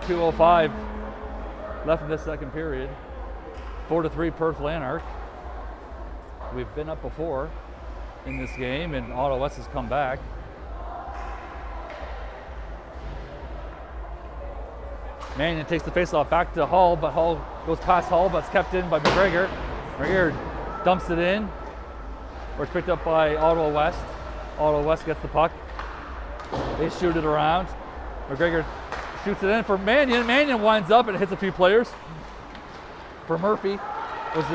2:05 left in this second period. 4-3 Perth Lanark. We've been up before in this game, and Ottawa West has come back. Mannion takes the faceoff back to Hall, but Hall goes past Hall, but it's kept in by McGregor. McGregor dumps it in, or it's picked up by Ottawa West. Ottawa West gets the puck. They shoot it around. McGregor shoots it in for Mannion. Mannion winds up and hits a few players. For Murphy, was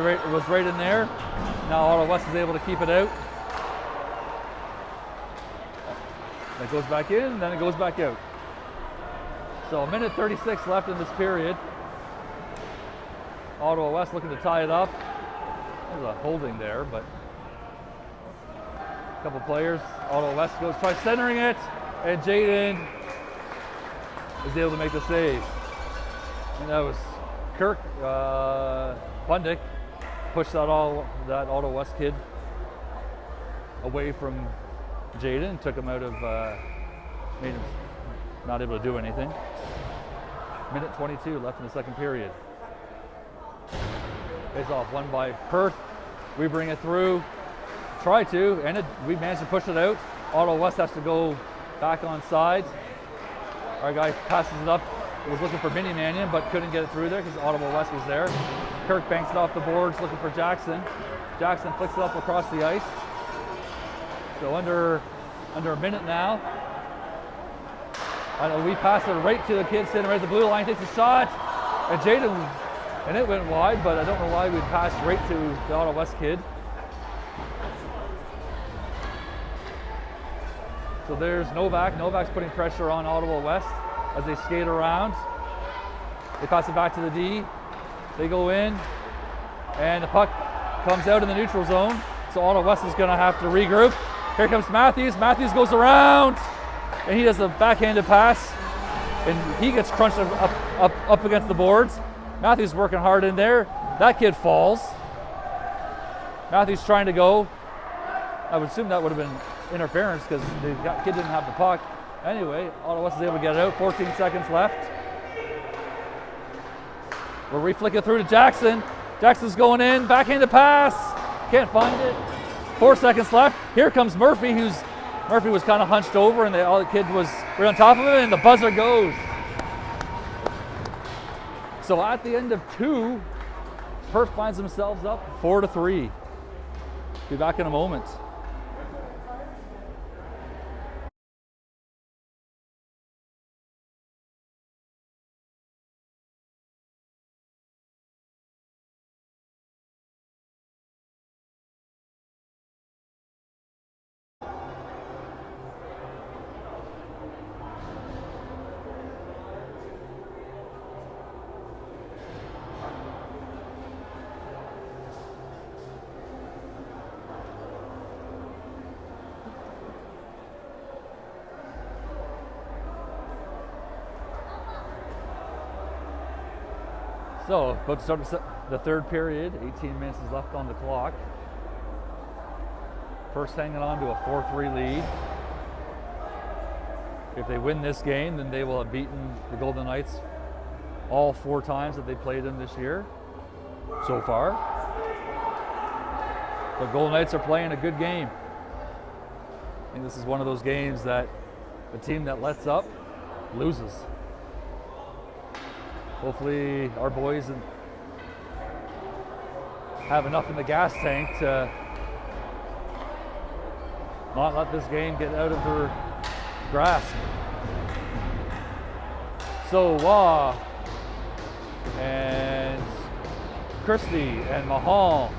right in there. Now Ottawa West is able to keep it out. That goes back in, then it goes back out. So 1:36 left in this period. Ottawa West looking to tie it up. There's a holding there, but a couple players. Ottawa West tries centering it, and Jaden is able to make the save. And that was Kirk Pundick pushed that Ottawa West kid away from Jaden, took him out of, made him not able to do anything. 1:22 left in the second period. Face off won by Perth. We bring it through. Try to, and we managed to push it out. Ottawa West has to go back on side. Our guy passes it up. Was looking for Mini Mannion, but couldn't get it through there because Ottawa West was there. Kirk banks it off the boards, looking for Jackson. Jackson flicks it up across the ice. So under a minute now. We pass it right to the kid sitting right at the blue line, takes a shot, and Jaden, and it went wide, but I don't know why we passed right to the Ottawa West kid. So there's Novak. Novak's putting pressure on Ottawa West as they skate around. They pass it back to the D. They go in, and the puck comes out in the neutral zone. So Ottawa West is going to have to regroup. Here comes Matthews. Matthews goes around, and he does a backhanded pass, and he gets crunched up against the boards. Matthews working hard in there. That kid falls. Matthews trying to go. I would assume that would have been interference because the kid didn't have the puck. Anyway, Ottawa West is able to get it out. 14 seconds left. We're reflicking through to Jackson. Jackson's going in. Backhanded pass. Can't find it. 4 seconds left. Here comes Murphy, Murphy was kind of hunched over, and the kid was right on top of him, and the buzzer goes. So at the end of 2, Perth finds themselves up 4-3. Be back in a moment. So, about to start the third period. 18 minutes is left on the clock. Perth hanging on to a 4-3 lead. If they win this game, then they will have beaten the Golden Knights all 4 times that they played them this year so far. The Golden Knights are playing a good game. I think this is one of those games that the team that lets up loses. Hopefully our boys have enough in the gas tank to not let this game get out of their grasp. So and Christie and Mahal.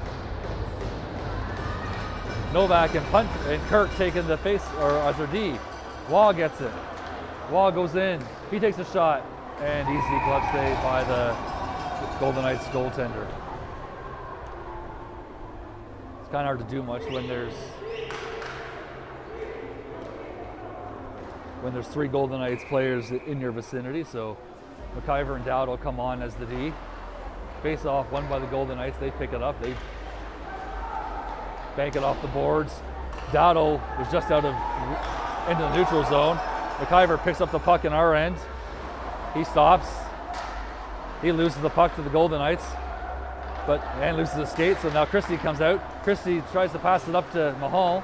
Novak and Kirk taking the face, or as their D. Waugh gets it. Waugh goes in. He takes a shot, and easy glove save by the Golden Knights goaltender. It's kind of hard to do much when there's three Golden Knights players in your vicinity. So McIver and Dowd will come on as the D. Face off won by the Golden Knights. They pick it up. They bank it off the boards. Dowd is just out of into the neutral zone. McIver picks up the puck in our end. He stops. He loses the puck to the Golden Knights, and loses the skate. So now Christie comes out. Christie tries to pass it up to Mahal.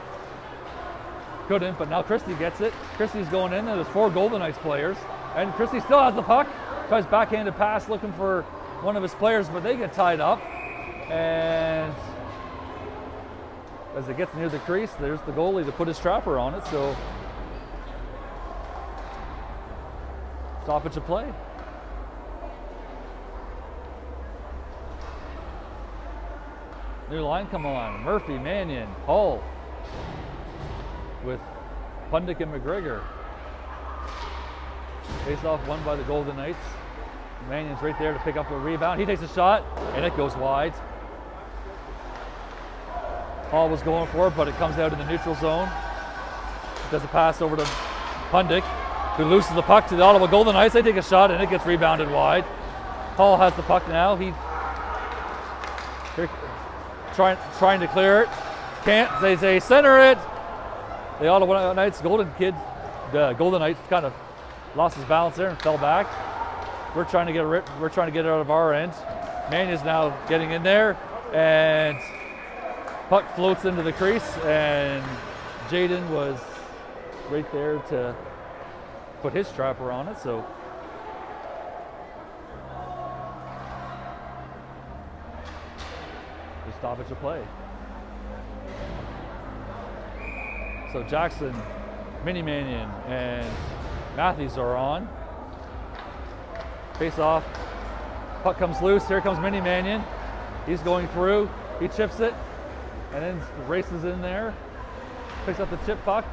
Couldn't, but now Christie gets it. Christie's going in, and there's four Golden Knights players, and Christie still has the puck. Tries backhanded pass looking for one of his players, but they get tied up. And as it gets near the crease, there's the goalie to put his trapper on it. So stoppage of play. New line come on. Murphy, Mannion, Hull with Pundick and McGregor. Face off won by the Golden Knights. Mannion's right there to pick up a rebound. He takes a shot, and it goes wide. Hall was going for it, but it comes out in the neutral zone. Does a pass over to Pundick, who loses the puck to the Ottawa Golden Knights. They take a shot, and it gets rebounded wide. Hall has the puck now. He trying to clear it. Can't. They say center it. The Ottawa Knights Golden Knights kind of lost his balance there and fell back. We're trying to get it out of our end. Mannion's now getting in there, and puck floats into the crease, and Jaden was right there to put his trapper on it. So the stoppage of play. So Jackson, Mini Mannion, and Matthews are on. Face off. Puck comes loose. Here comes Mini Mannion. He's going through. He chips it, and then races in there. Picks up the chip puck,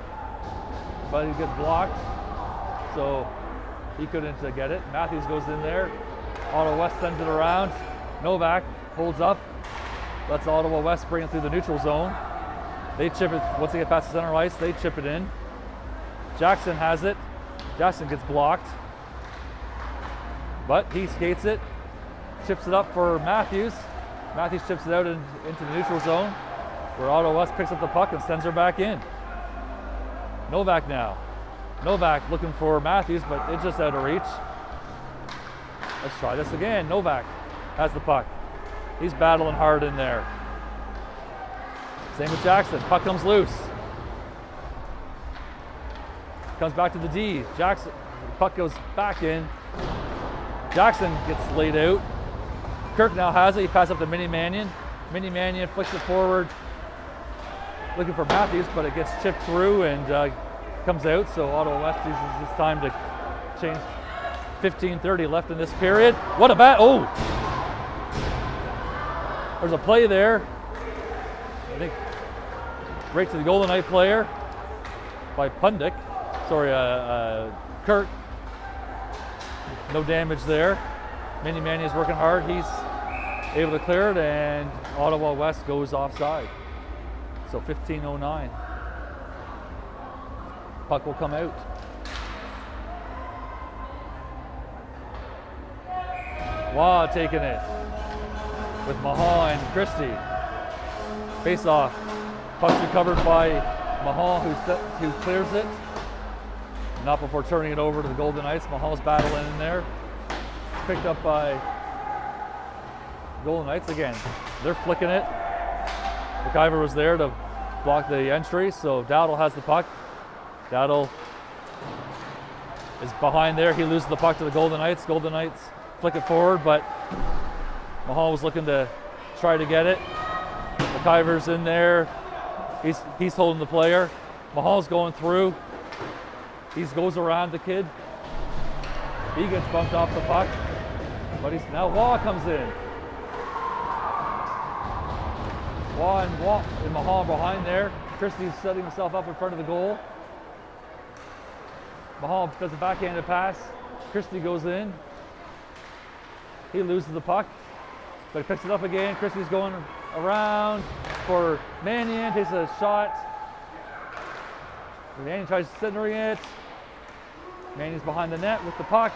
but he gets blocked, so he couldn't get it. Matthews goes in there. Ottawa West sends it around. Novak holds up. Lets Ottawa West bring it through the neutral zone. They chip it. Once they get past the center ice, they chip it in. Jackson has it. Jackson gets blocked, but he skates it. Chips it up for Matthews. Matthews chips it out into the neutral zone, where Ottawa West picks up the puck and sends her back in. Novak now. Novak looking for Matthews, but it's just out of reach. Let's try this again. Novak has the puck. He's battling hard in there. Same with Jackson. Puck comes loose. Comes back to the D. Jackson, puck goes back in. Jackson gets laid out. Kirk now has it. He passes up to Mini Mannion. Mini Mannion flicks it forward, looking for Matthews, but it gets chipped through and comes out. So Ottawa West uses this time to change. 15:30 left in this period. What a bat! Oh, there's a play there. I think right to the Golden Knight player by Pundick. Sorry, Kirk. No damage there. Mini Manny is working hard. He's able to clear it, and Ottawa West goes offside. So 15:09. Puck will come out. Waugh taking it with Mahal and Christie. Face off. Puck's recovered by Mahal, who clears it. Not before turning it over to the Golden Knights. Mahal's battling in there. Picked up by Golden Knights again. They're flicking it. McIver was there to block the entry, so Dowdle has the puck. Dowdle is behind there. He loses the puck to the Golden Knights. Golden Knights flick it forward, but Mahal was looking to try to get it. McIver's in there. He's holding the player. Mahal's going through. He goes around the kid. He gets bumped off the puck, but now Waugh comes in. and Mahal behind there. Christie's setting himself up in front of the goal. Mahal does a backhanded pass. Christie goes in. He loses the puck, but he picks it up again. Christie's going around for Mannion, takes a shot. Mannion tries centering it. Mannion's behind the net with the puck.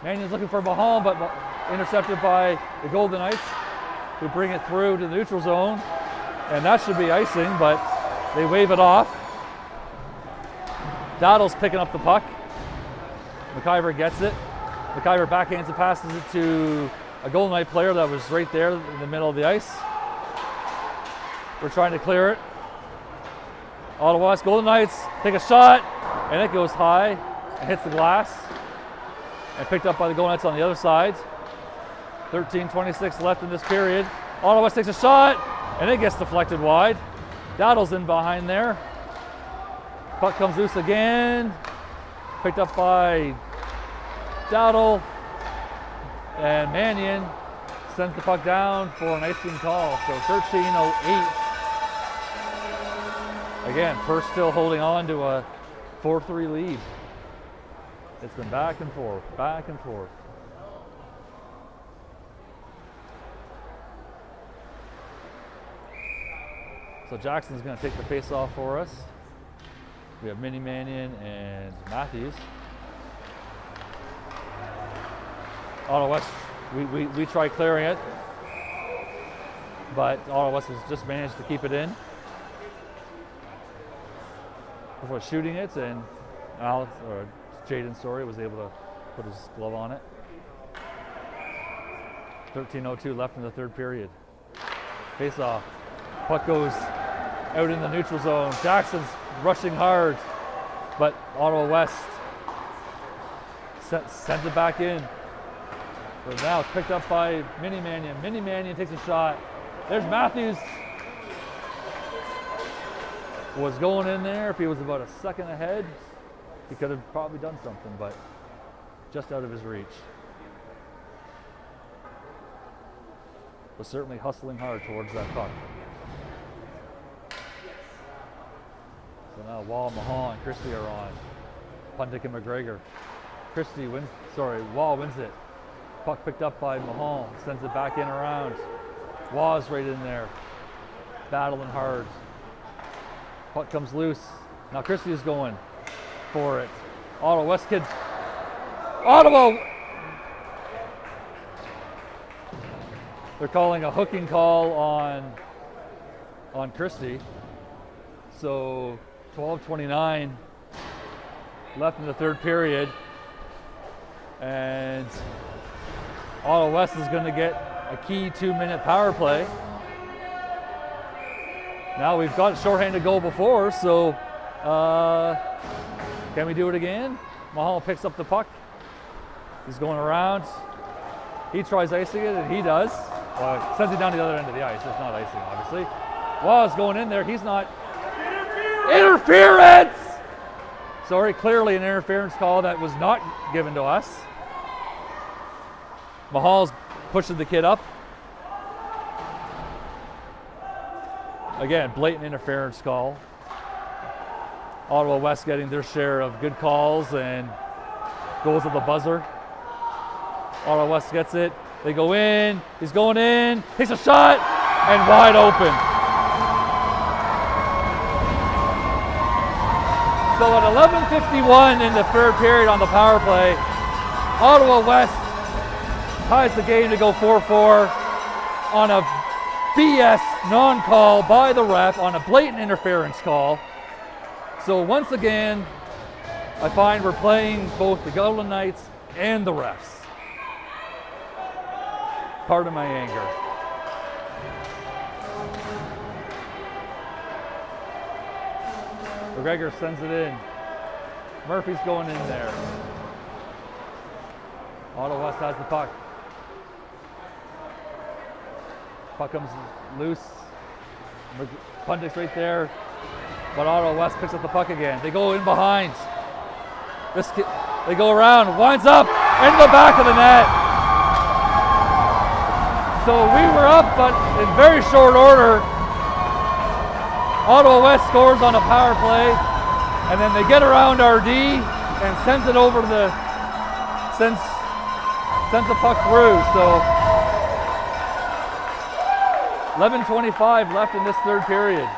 Mannion's looking for Mahal, but intercepted by the Golden Knights, who bring it through to the neutral zone. And that should be icing, but they wave it off. Dowdle's picking up the puck. McIver gets it. McIver backhands and passes it to a Golden Knight player that was right there in the middle of the ice. We're trying to clear it. Ottawa West Golden Knights take a shot, and it goes high and hits the glass. And picked up by the Golden Knights on the other side. 13:26 left in this period. Ottawa West takes a shot, and it gets deflected wide. Dowdle's in behind there. Puck comes loose again. Picked up by Dowdle. And Mannion sends the puck down for an icing call. So 13:08. Again, Perth still holding on to a 4-3 lead. It's been back and forth, back and forth. So Jackson's going to take the face-off for us. We have Mini Mannion and Matthews. Ottawa West, we tried clearing it, but Ottawa West has just managed to keep it in before shooting it, and Alex, or Jaden, sorry, was able to put his glove on it. 13:02 left in the third period. Face-off. Puck goes out in the neutral zone. Jackson's rushing hard, but Ottawa West sends it back in. But now it's picked up by Mini Mannion. Mini Mannion takes a shot. There's Matthews. Was going in there. If he was about a second ahead, he could have probably done something, but just out of his reach. Was certainly hustling hard towards that puck. So now Wall, Mahal, and Christie are on. Pundick and McGregor. Wall wins it. Puck picked up by Mahal, sends it back in around. Wall's right in there, battling hard. Puck comes loose. Now Christie is going for it. Ottawa West kid. Ottawa! They're calling a hooking call on Christie. So 12:29 left in the third period. And Ottawa West is going to get a key 2-minute power play. Now we've got a shorthanded goal before, so can we do it again? Mahal picks up the puck. He's going around. He tries icing it, and he does. Sends it down to the other end of the ice. It's not icing, obviously. Wall's going in there. He's not. Interference! Sorry, clearly an interference call that was not given to us. Mahal's pushing the kid up. Again, blatant interference call. Ottawa West getting their share of good calls and goals at the buzzer. Ottawa West gets it. They go in. He's going in. Takes a shot and wide open. So at 11:51 in the third period on the power play, Ottawa West ties the game to go 4-4 on a BS non-call by the ref on a blatant interference call. So once again, I find we're playing both the Golden Knights and the refs. Pardon my anger. McGregor sends it in. Murphy's going in there. Ottawa West has the puck. Puck comes loose. Pundick's right there. But Ottawa West picks up the puck again. They go in behind. They go around, winds up, into the back of the net. So we were up, but in very short order, Ottawa West scores on a power play, and then they get around RD and sends it over to sends the puck through. So 11:25 left in this third period.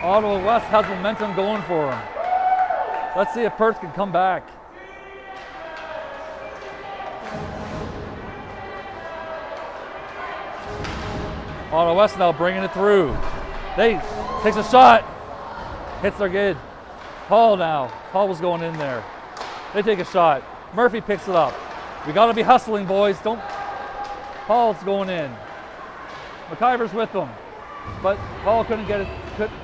Ottawa West has momentum going for them. Let's see if Perth can come back. Ottawa West now bringing it through. They takes a shot, hits their good. Hall now. Hall was going in there. They take a shot. Murphy picks it up. We got to be hustling, boys. Don't. Hall's going in. McIver's with them, but Hall couldn't get it.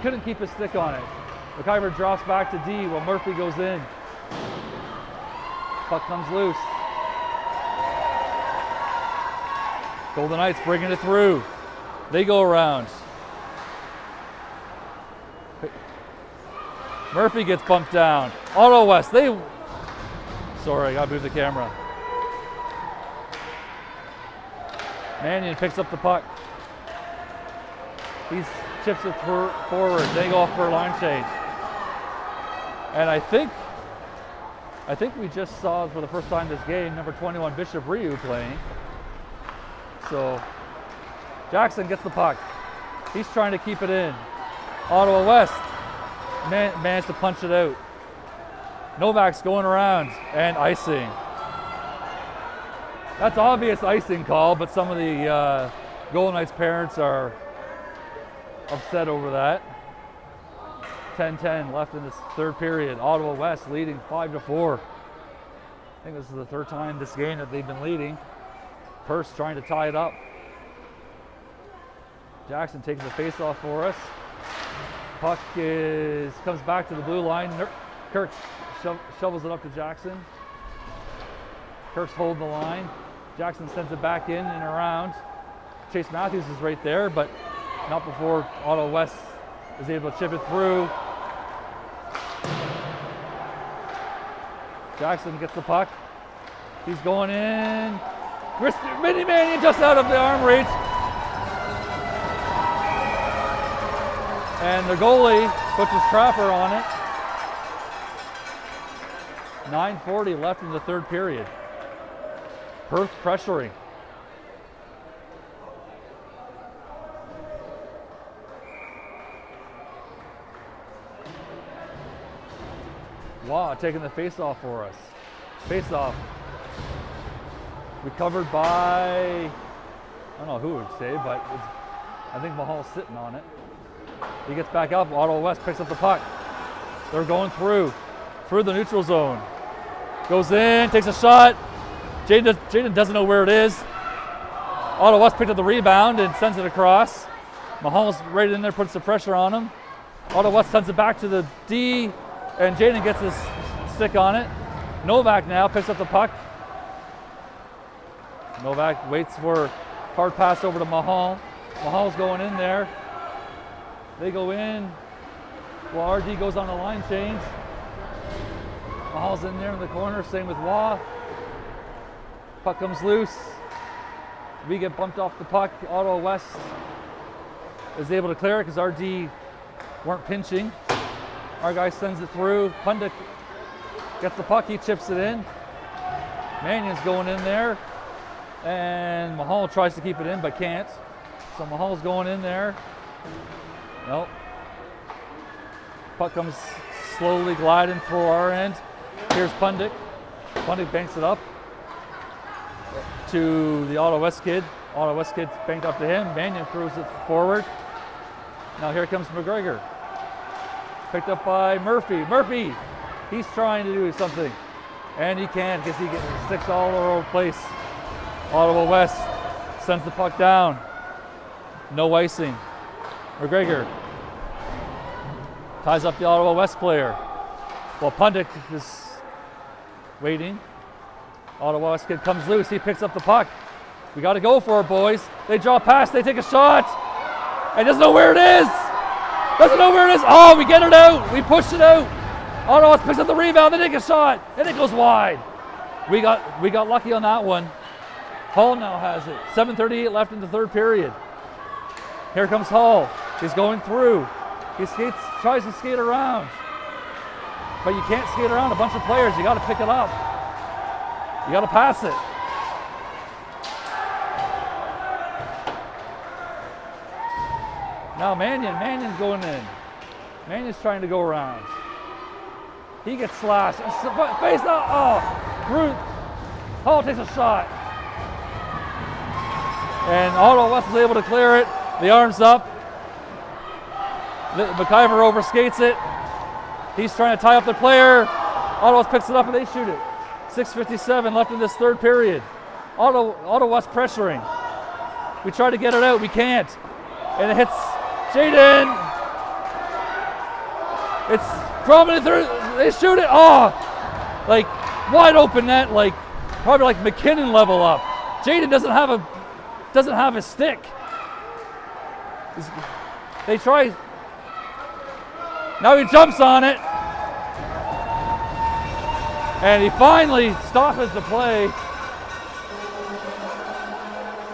Couldn't keep his stick on it. McIver drops back to D while Murphy goes in. Puck comes loose. Golden Knights bringing it through. They go around. Murphy gets bumped down. Ottawa West, sorry, I gotta move the camera. Mannion picks up the puck. He chips it forward. They go off for a line change. And I think we just saw for the first time this game, number 21 Bishop Ryu playing. So Jackson gets the puck. He's trying to keep it in. Ottawa West managed to punch it out. Novak's going around and icing. That's obvious icing call, but some of the Golden Knights parents are upset over that. 10-10 left in this third period. Ottawa West leading 5-4. I think this is the third time this game that they've been leading. Perth trying to tie it up. Jackson taking the face-off for us. Puck comes back to the blue line. Kirk shovels it up to Jackson. Kirk's holding the line. Jackson sends it back in and around. Chase Matthews is right there, but not before Ottawa West is able to chip it through. Jackson gets the puck. He's going in. Mini Mannion just out of the arm reach. And the goalie puts his trapper on it. 9:40 left in the third period. Perth pressuring. Wow, taking the face-off for us. Face-off. Recovered by, I don't know who it would say, but I think Mahal's sitting on it. He gets back up. Ottawa West picks up the puck. They're going through the neutral zone. Goes in, takes a shot. Jaden doesn't know where it is. Ottawa West picked up the rebound and sends it across. Mahal's right in there, puts the pressure on him. Ottawa West sends it back to the D, and Jaden gets his stick on it. Novak now picks up the puck. Novak waits for hard pass over to Mahal. Mahal's going in there. They go in. Well, RD goes on a line change. Mahal's in there in the corner, same with Wah. Puck comes loose. We get bumped off the puck. Ottawa West is able to clear it because RD weren't pinching. Our guy sends it through. Pundit gets the puck, he chips it in. Mannion's going in there. And Mahal tries to keep it in but can't. So Mahal's going in there. Nope. Puck comes slowly gliding through our end. Here's Pundit. Pundit banks it up to the Ottawa West kid. Ottawa West kid banked up to him. Mannion throws it forward. Now here comes McGregor. Picked up by Murphy. Murphy, he's trying to do something. And he can't because he gets sticks all over the place. Ottawa West sends the puck down. No icing. McGregor ties up the Ottawa West player. While Pundit is waiting. Ottawa West kid comes loose. He picks up the puck. We got to go for it, boys. They draw past. They take a shot. And doesn't know where it is. Doesn't know where it is. Oh, we get it out. We pushed it out. Ottawa West picks up the rebound. They take a shot. And it goes wide. We got lucky on that one. Hall now has it. 7:38 left in the third period. Here comes Hall. He's going through. He skates, tries to skate around. But you can't skate around a bunch of players. You got to pick it up. You got to pass it. Now Mannion's going in. Mannion's trying to go around. He gets slashed. Face out. Oh, Ruth. Hall takes a shot. And Ottawa West is able to clear it. The arms up. McIver overskates it. He's trying to tie up the player. Ottawa West picks it up and they shoot it. 6:57 left in this third period. Ottawa West pressuring. We try to get it out. We can't. And it hits Jaden. It's dropping it through. They shoot it. Oh, like wide open net, like probably like McKinnon level up. Jaden doesn't have a stick. They try. Now he jumps on it. And he finally stops the play.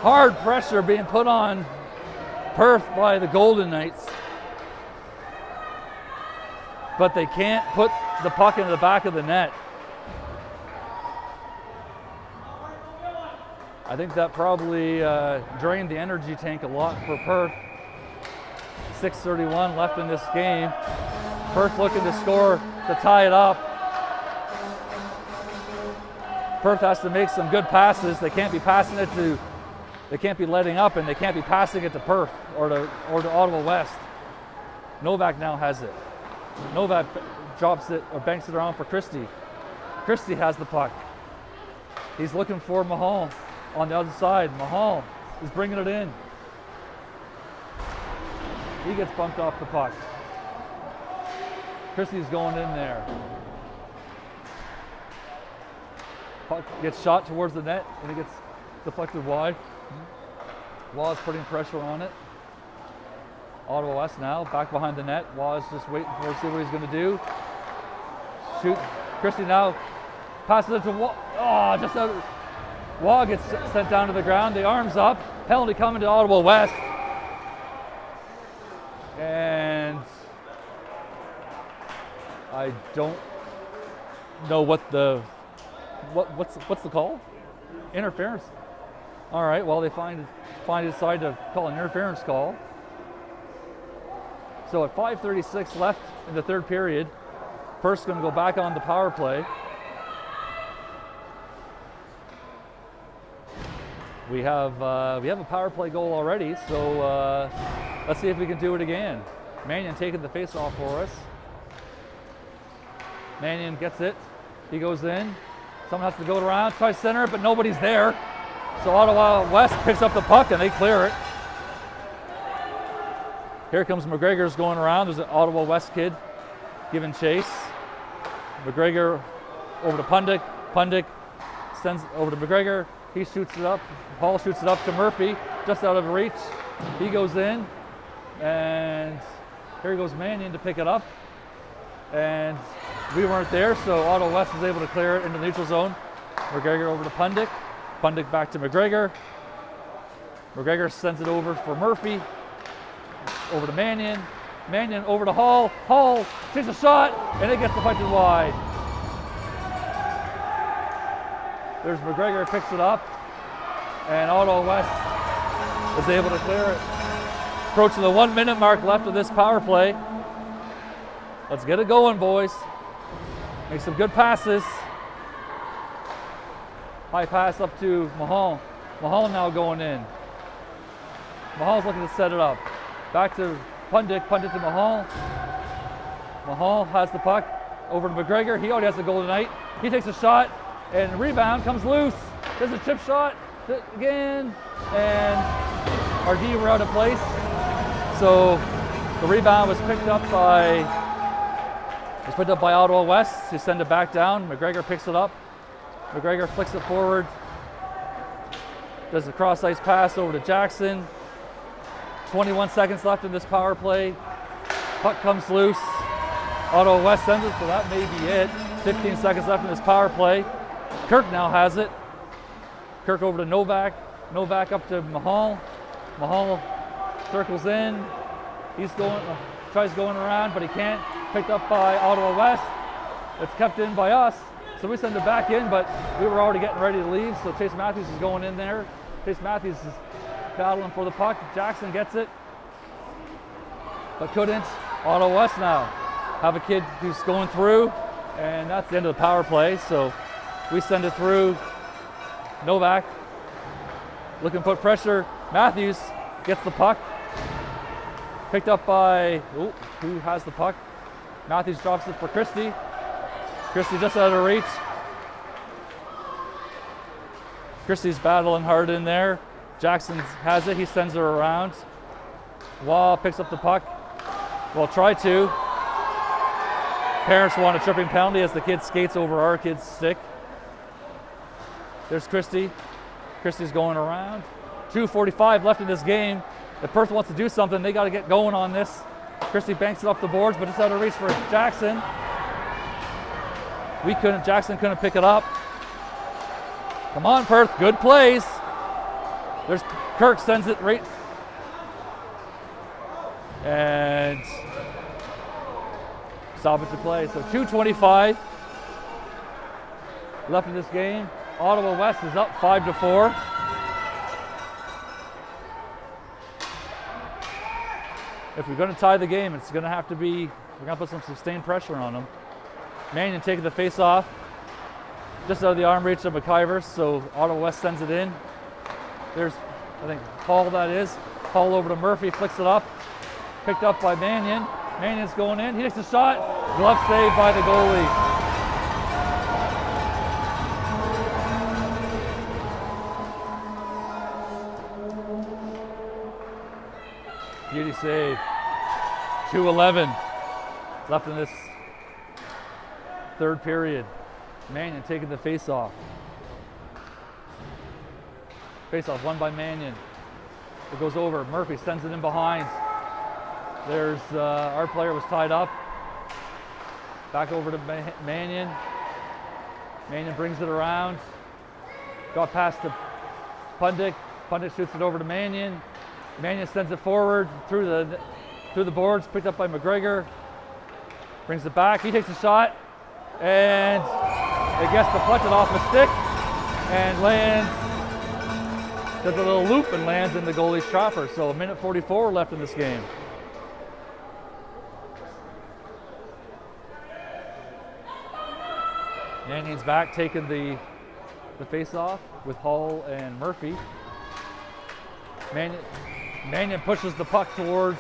Hard pressure being put on Perth by the Golden Knights. But they can't put the puck into the back of the net. I think that probably drained the energy tank a lot for Perth. 6:31 left in this game. Perth looking to score to tie it up. Perth has to make some good passes. They can't be passing it to, they can't be letting up, and they can't be passing it to Perth or to Ottawa West. Novak now has it. Novak drops it or banks it around for Christie. Christie has the puck. He's looking for Mahal on the other side. Mahal is bringing it in. He gets bumped off the puck. Christie's going in there. Puck gets shot towards the net and it gets deflected wide. Waugh's putting pressure on it. Ottawa West now back behind the net. Waugh's just waiting for see what he's going to do. Shoot. Christie now passes it to Waugh. Oh, just out. Waugh gets sent down to the ground. The arms up. Penalty coming to Ottawa West. And I don't know what's the call? Interference. All right. Well, they decide to call an interference call. So at 5:36 left in the third period, Perth's going to go back on the power play. We have a power play goal already, so let's see if we can do it again. Mannion taking the face-off for us. Mannion gets it. He goes in. Someone has to go around, try to center it, but nobody's there. So Ottawa West picks up the puck and they clear it. Here comes McGregor's going around. There's an Ottawa West kid giving chase. McGregor over to Pundick. Pundick sends over to McGregor. He shoots it up. Paul shoots it up to Murphy, just out of reach. He goes in, and here goes Mannion to pick it up. And we weren't there, so Ottawa West was able to clear it into the neutral zone. McGregor over to Pundick. Pundick back to McGregor. McGregor sends it over for Murphy. Over to Mannion. Mannion over to Hall. Hall takes a shot, and it gets deflected wide. There's McGregor, picks it up, and Ottawa West is able to clear it. Approaching the 1 minute mark left of this power play. Let's get it going, boys. Make some good passes. High pass up to Mahal. Mahal now going in. Mahal's looking to set it up. Back to Pundick, Pundick to Mahal. Mahal has the puck over to McGregor. He already has the goal tonight. He takes a shot, and rebound comes loose. There's a chip shot again, and our D were out of place. So the rebound was picked up by Ottawa West. They send it back down. McGregor picks it up. McGregor flicks it forward. Does a cross ice pass over to Jackson. 21 seconds left in this power play. Puck comes loose. Ottawa West sends it, so that may be it. 15 seconds left in this power play. Kirk now has it. Kirk over to Novak. Novak up to Mahal. Mahal circles in. He's tries going around, but he can't. Picked up by Ottawa West. It's kept in by us. So we send it back in, but we were already getting ready to leave. So Chase Matthews is going in there. Chase Matthews is battling for the puck. Jackson gets it, but couldn't. Ottawa West now have a kid who's going through, and that's the end of the power play. So we send it through. Novak looking to put pressure. Matthews gets the puck. Picked up by, who has the puck? Matthews drops it for Christie. Christie just out of reach. Christie's battling hard in there. Jackson has it, he sends her around. Wall picks up the puck. Well, try to. Parents want a tripping penalty as the kid skates over our kid's stick. There's Christie. Christie's going around. 2:45 left in this game. If Perth wants to do something, they got to get going on this. Christie banks it up the boards, but it's out of reach for Jackson. Jackson couldn't pick it up. Come on, Perth, good plays. There's Kirk, sends it right. And stop it to play. So 2:25 left in this game. Ottawa West is up 5-4. If we're going to tie the game, it's going to have to be, we're going to put some sustained pressure on them. Mannion taking the face off, just out of the arm reach of McIver, so Ottawa West sends it in. There's, I think, Paul that is. Paul over to Murphy, flicks it up. Picked up by Mannion. Mannion's going in, he takes a shot. Glove save by the goalie. Beauty save. 2:11 left in this third period. Mannion taking the face-off. Face-off won by Mannion. It goes over. Murphy sends it in behind. There's our player was tied up. Back over to Mannion. Mannion brings it around. Got past the Pundit. Pundit shoots it over to Mannion. Mannion sends it forward through the boards, picked up by McGregor. Brings it back. He takes a shot, and it gets deflected off the stick and lands. Does a little loop and lands in the goalie's trapper. So a minute 44 left in this game. Mannion's back, taking the face-off with Hall and Murphy. Mannion pushes the puck towards,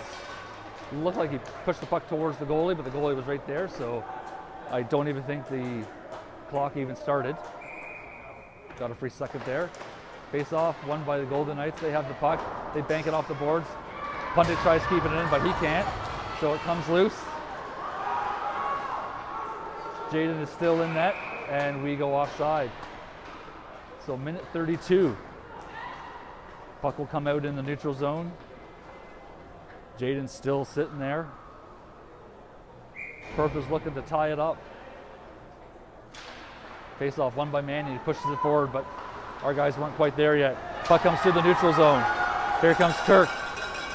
looked like he pushed the puck towards the goalie, but the goalie was right there, so I don't even think the clock even started. Got a free second there. Face off, won by the Golden Knights. They have the puck, they bank it off the boards. Pundit tries keeping it in, but he can't, so it comes loose. Jaden is still in net, and we go offside. So minute 32. Puck will come out in the neutral zone. Jaden's still sitting there. Perth is looking to tie it up. Face off, won by Mannion. He pushes it forward, but our guys weren't quite there yet. Puck comes through the neutral zone. Here comes Kirk.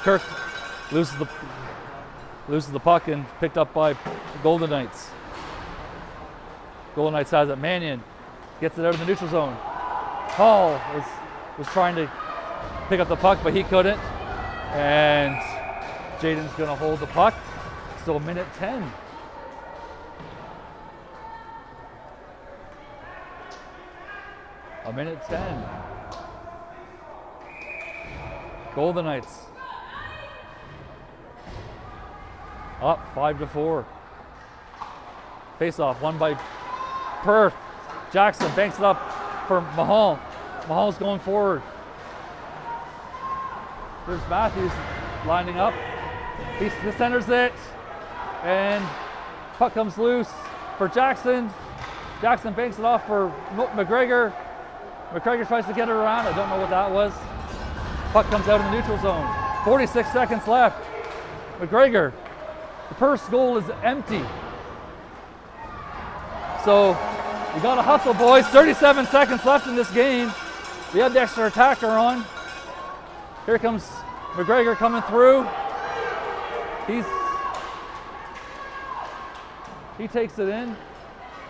Kirk loses the puck and picked up by the Golden Knights. Golden Knights has it. Mannion gets it out of the neutral zone. Hall was trying to pick up the puck, but he couldn't. And Jaden's going to hold the puck. So minute 10. A minute 10. Golden Knights up 5-4. Face off, won by Perth. Jackson banks it up for Mahal. Mahal's going forward. There's Matthews lining up. He centers it, and puck comes loose for Jackson. Jackson banks it off for McGregor. McGregor tries to get it around. I don't know what that was. Puck comes out in the neutral zone. 46 seconds left. McGregor, the Perth's goal is empty. So we got to hustle, boys. 37 seconds left in this game. We have the extra attacker on. Here comes McGregor coming through. He takes it in.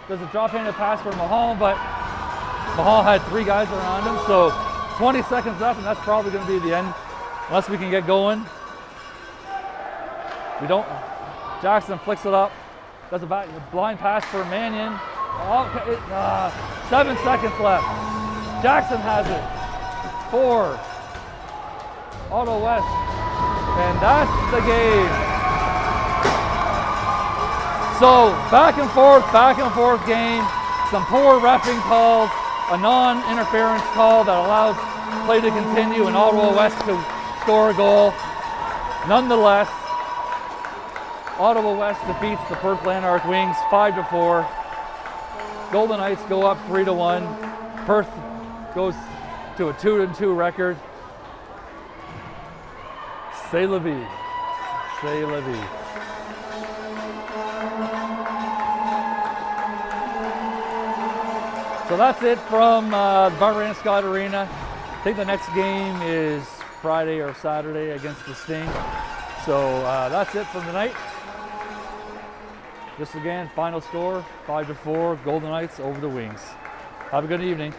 There's a drop-handed pass for Mahal, but Mahal had 3 guys around him, so 20 seconds left, and that's probably going to be the end, unless we can get going. We don't. Jackson flicks it up. Does a blind pass for Mannion. 7 seconds left. Jackson has it. 4. Ottawa West. And that's the game. So back and forth game. Some poor reffing calls. A non-interference call that allows play to continue and Ottawa West to score a goal. Nonetheless, Ottawa West defeats the Perth Lanark Wings 5-4. Golden Knights go up 3-1. Perth goes to a 2-2 record. C'est la vie. C'est la vie. So that's it from Barbara Ann Scott Arena. I think the next game is Friday or Saturday against the Sting. So that's it for tonight. Just again, final score, 5-4, Golden Knights over the Wings. Have a good evening.